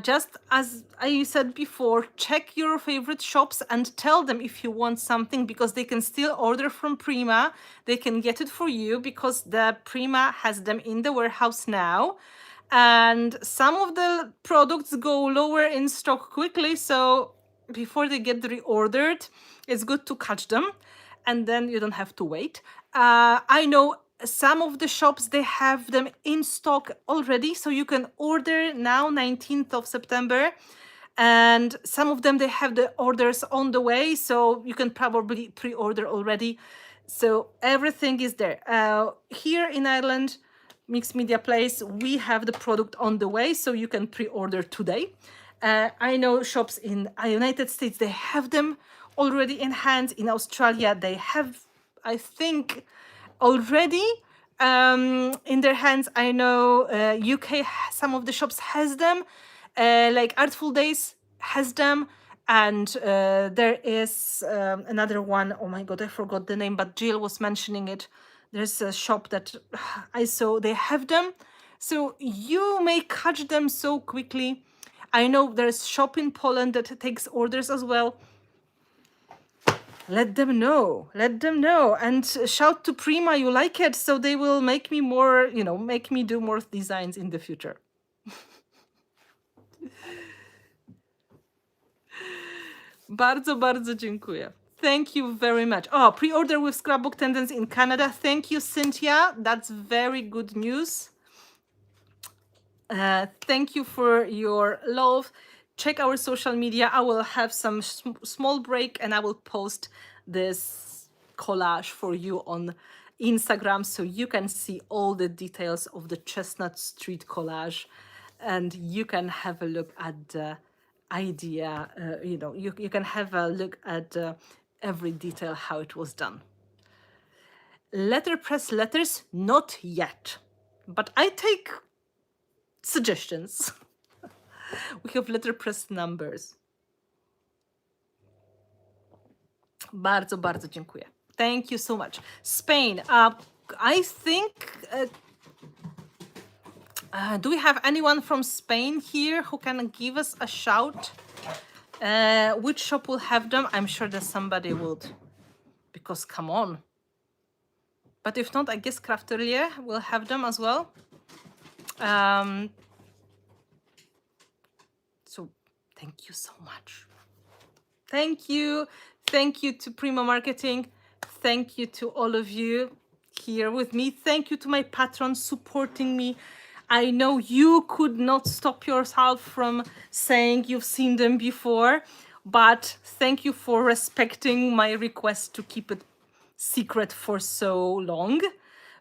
Just as I said before, check your favorite shops and tell them if you want something, because they can still order from Prima. They can get it for you because the Prima has them in the warehouse now. And some of the products go lower in stock quickly, so before they get reordered, it's good to catch them and then you don't have to wait. I know some of the shops, they have them in stock already, so you can order now, 19th of September, and some of them, they have the orders on the way, so you can probably pre-order already. So everything is there. Here in Ireland, Mixed Media Place, we have the product on the way, so you can pre-order today. I know shops in the United States, they have them already in hand. In Australia, they have, I think, already in their hands. I know UK, some of the shops has them, like Artful Days has them, and there is another one, oh my god, I forgot the name, but Jill was mentioning it there's a shop that I saw they have them, so you may catch them so quickly. I know there's shop in Poland that takes orders as well. Let them know, and shout to Prima you like it, so they will make me more, make me do more designs in the future. Bardzo, bardzo dziękuję. Thank you very much. Oh, pre-order with Scrapbook Tendency in Canada. Thank you, Cynthia. That's very good news. Thank you for your love. Check our social media. I will have some small break and I will post this collage for you on Instagram so you can see all the details of the Chestnut Street collage and you can have a look at the idea, you can have a look at every detail, how it was done. Letterpress letters, not yet, but I take suggestions. We have letterpress numbers. Bardzo, bardzo dziękuję. Thank you so much. Spain, I think, do we have anyone from Spain here who can give us a shout? Which shop will have them? I'm sure that somebody would, because come on. But if not, I guess Crafterier will have them as well. So thank you so much. Thank you. Thank you to Prima Marketing. Thank you to all of you here with me. Thank you to my patrons supporting me. I know you could not stop yourself from saying you've seen them before, but thank you for respecting my request to keep it secret for so long,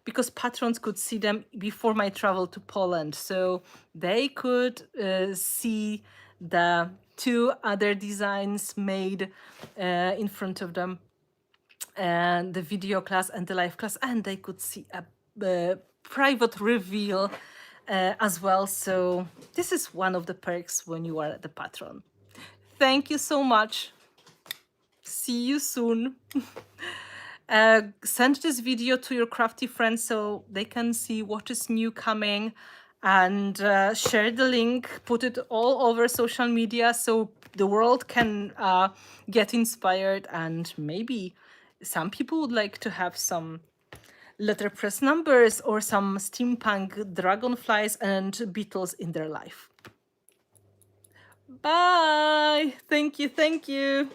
because patrons could see them before my travel to Poland. So they could see the 2 other designs made in front of them, and the video class and the live class, and they could see a private reveal as well. So this is one of the perks when you are the patron. Thank you so much. See you soon. Send this video to your crafty friends so they can see what is new coming, and share the link, put it all over social media so the world can get inspired, and maybe some people would like to have some letterpress numbers or some steampunk dragonflies and beetles in their life. Bye. Thank you. Thank you.